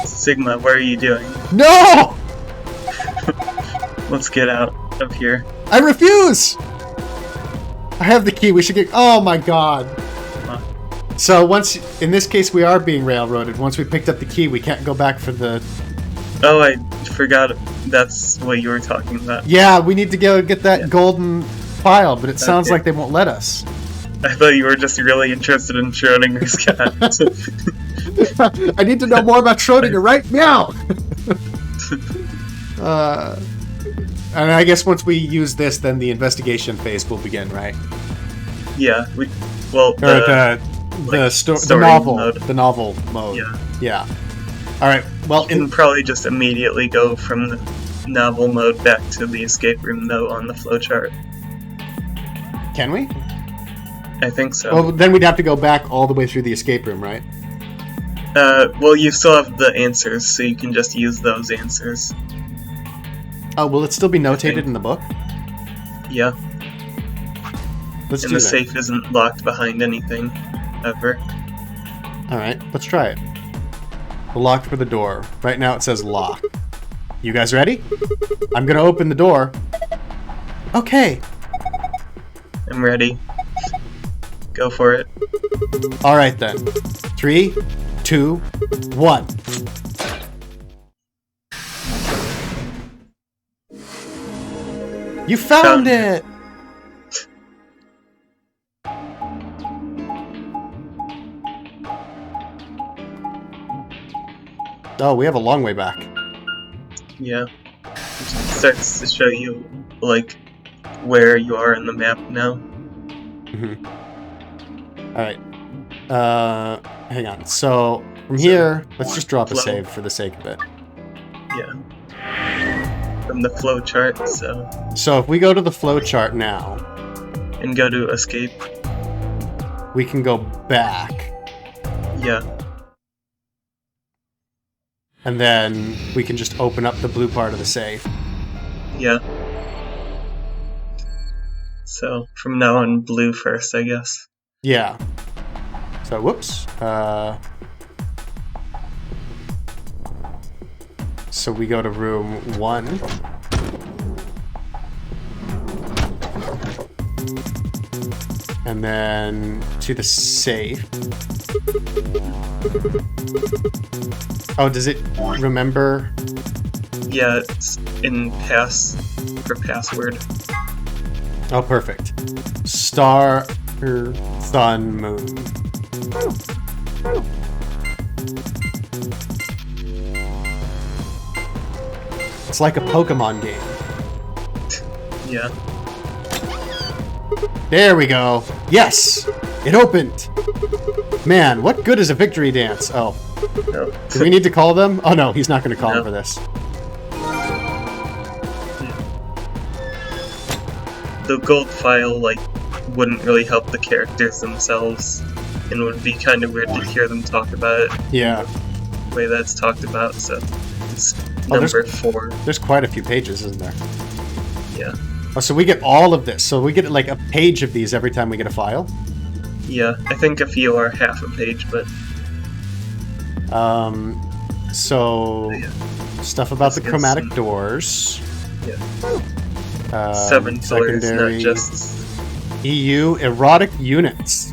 Sigma, what are you doing? No! Let's get out of here. I refuse! I have the key, we should get... Oh my god. So once, in this case, we are being railroaded. Once we picked up the key, we can't go back for the... Oh, I forgot that's what you were talking about. Yeah, we need to go get that golden file, but it sounds like they won't let us. I thought you were just really interested in Schrodinger's cat. I need to know more about Schrödinger, right? Meow! And I guess once we use this, then the investigation phase will begin, right? Yeah, the novel mode. Yeah. All right. Well, you can probably just immediately go from the novel mode back to the escape room, though, on the flowchart. Can we? I think so. Well, then we'd have to go back all the way through the escape room, right? Well, you still have the answers, so you can just use those answers. Oh, will it still be notated in the book? Yeah. Let's do and the that. safe isn't locked behind anything, ever. Alright, let's try it. We're locked for the door. Right now it says lock. You guys ready? I'm gonna open the door. Okay. I'm ready. Go for it. Alright then. 3, 2, 1. You found it! Oh, we have a long way back. Yeah. It starts to show you, like, where you are in the map now. Mm-hmm. Alright. Hang on. So, from here, let's just drop a save for the sake of it. Yeah. From the flow chart, so... So, if we go to the flow chart now... And go to escape. We can go back. Yeah. And then we can just open up the blue part of the save. Yeah. So, from now on, blue first, I guess. Yeah. So, whoops. So we go to room 1. And then to the safe. Oh, does it remember? Yeah, it's in pass for password. Oh, perfect. Star, sun, moon. It's like a Pokemon game. Yeah. There we go. Yes! It opened! Man, what good is a victory dance? Oh. No. Do we need to call them? Oh no, he's not going to call them for this. The gold file, like, wouldn't really help the characters themselves, and would be kind of weird to hear them talk about it. Yeah. The way that's talked about, so it's number 4. There's quite a few pages, isn't there? Yeah. Oh, so we get all of this. So we get like a page of these every time we get a file? Yeah, I think a few are half a page, but... So... Yeah. Stuff about the chromatic doors. Yeah. 7 colors, not just... EU erotic units.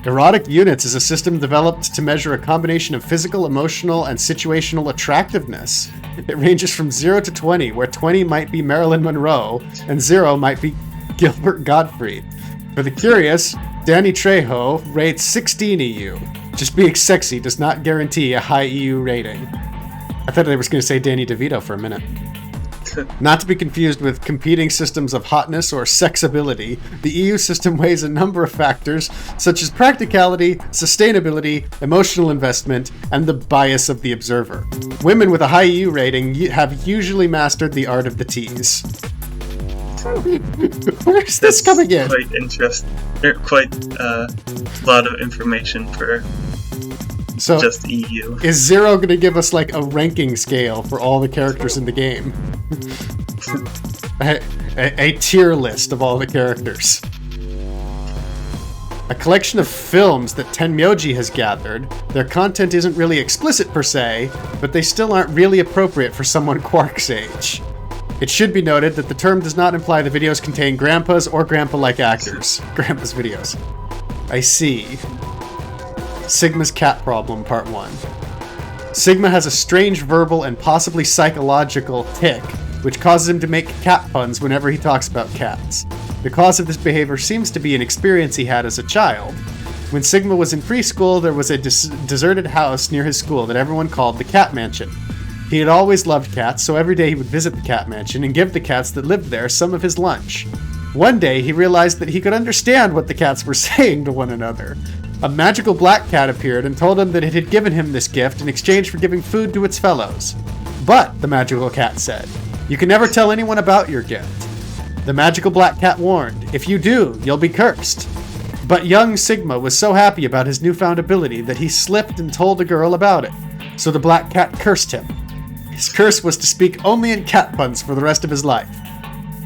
Erotic units is a system developed to measure a combination of physical, emotional, and situational attractiveness. It ranges from 0 to 20, where 20 might be Marilyn Monroe, and 0 might be Gilbert Gottfried. For the curious, Danny Trejo rates 16 EU. Just being sexy does not guarantee a high EU rating. I thought I was going to say Danny DeVito for a minute. Not to be confused with competing systems of hotness or sexability, the EU system weighs a number of factors, such as practicality, sustainability, emotional investment, and the bias of the observer. Women with a high EU rating have usually mastered the art of the tease. Where's this coming in? Quite interesting. Quite a lot of information for just EU. Is 0 going to give us like a ranking scale for all the characters in the game? a tier list of all the characters. A collection of films that Tenmyoji has gathered. Their content isn't really explicit per se, but they still aren't really appropriate for someone Quark's age. It should be noted that the term does not imply the videos contain grandpas or grandpa-like actors. Grandpa's videos. I see. Sigma's cat problem, part 1. Sigma has a strange verbal and possibly psychological tic, which causes him to make cat puns whenever he talks about cats. The cause of this behavior seems to be an experience he had as a child. When Sigma was in preschool, there was a deserted house near his school that everyone called the Cat Mansion. He had always loved cats, so every day he would visit the Cat Mansion and give the cats that lived there some of his lunch. One day, he realized that he could understand what the cats were saying to one another. A magical black cat appeared and told him that it had given him this gift in exchange for giving food to its fellows. But, the magical cat said, you can never tell anyone about your gift. The magical black cat warned, if you do, you'll be cursed. But young Sigma was so happy about his newfound ability that he slipped and told a girl about it. So the black cat cursed him. His curse was to speak only in cat puns for the rest of his life.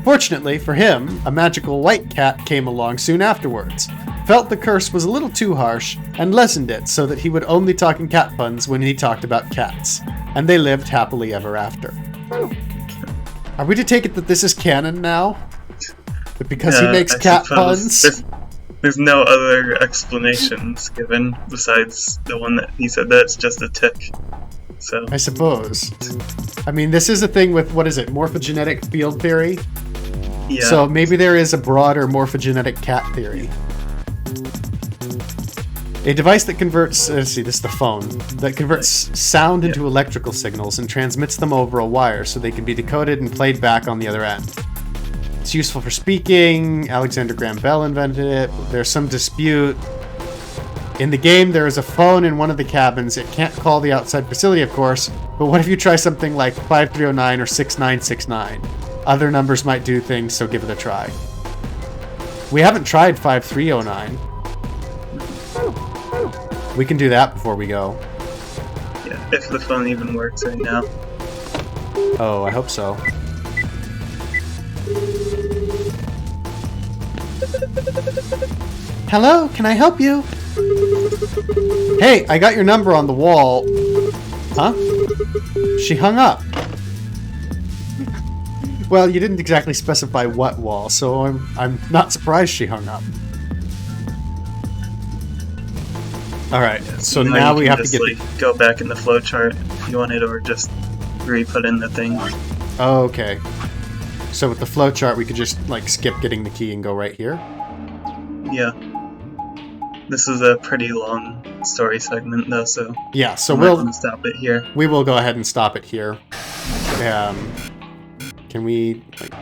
Fortunately for him, a magical white cat came along soon afterwards, felt the curse was a little too harsh, and lessened it so that he would only talk in cat puns when he talked about cats. And they lived happily ever after. Are we to take it that this is canon now? That because he makes cat puns? There's no other explanations given besides the one that he said that's just a tick. So I suppose. I mean, this is a thing with, what is it, morphogenetic field theory? Yeah. So maybe there is a broader morphogenetic cat theory. A device that converts, let's see, this is the phone, that converts sound into electrical signals and transmits them over a wire so they can be decoded and played back on the other end. It's useful for speaking. Alexander Graham Bell invented it. There's some dispute. In the game, there is a phone in one of the cabins. It can't call the outside facility, of course, but what if you try something like 5309 or 6969? Other numbers might do things, so give it a try. We haven't tried 5309. We can do that before we go. Yeah, if the phone even works right now. Oh, I hope so. Hello, can I help you? Hey, I got your number on the wall. Huh? She hung up. Well, you didn't exactly specify what wall, so I'm not surprised she hung up. Alright, so now we have to get like, go back in the flowchart if you wanted, or just re-put in the thing. Oh, okay. So with the flowchart, we could just, like, skip getting the key and go right here? Yeah. This is a pretty long story segment, though, so... Yeah, so we'll stop it here. We will go ahead and stop it here. Can we, like,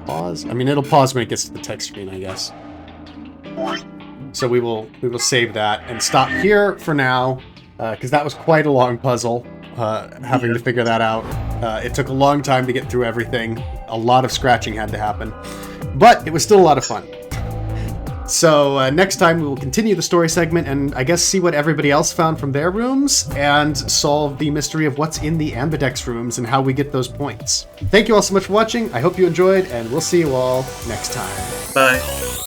pause? I mean, it'll pause when it gets to the text screen, I guess. So we will save that and stop here for now, because that was quite a long puzzle, having to figure that out. It took a long time to get through everything. A lot of scratching had to happen, but it was still a lot of fun. So next time we will continue the story segment and I guess see what everybody else found from their rooms and solve the mystery of what's in the Ambidex rooms and how we get those points. Thank you all so much for watching. I hope you enjoyed, and we'll see you all next time. Bye.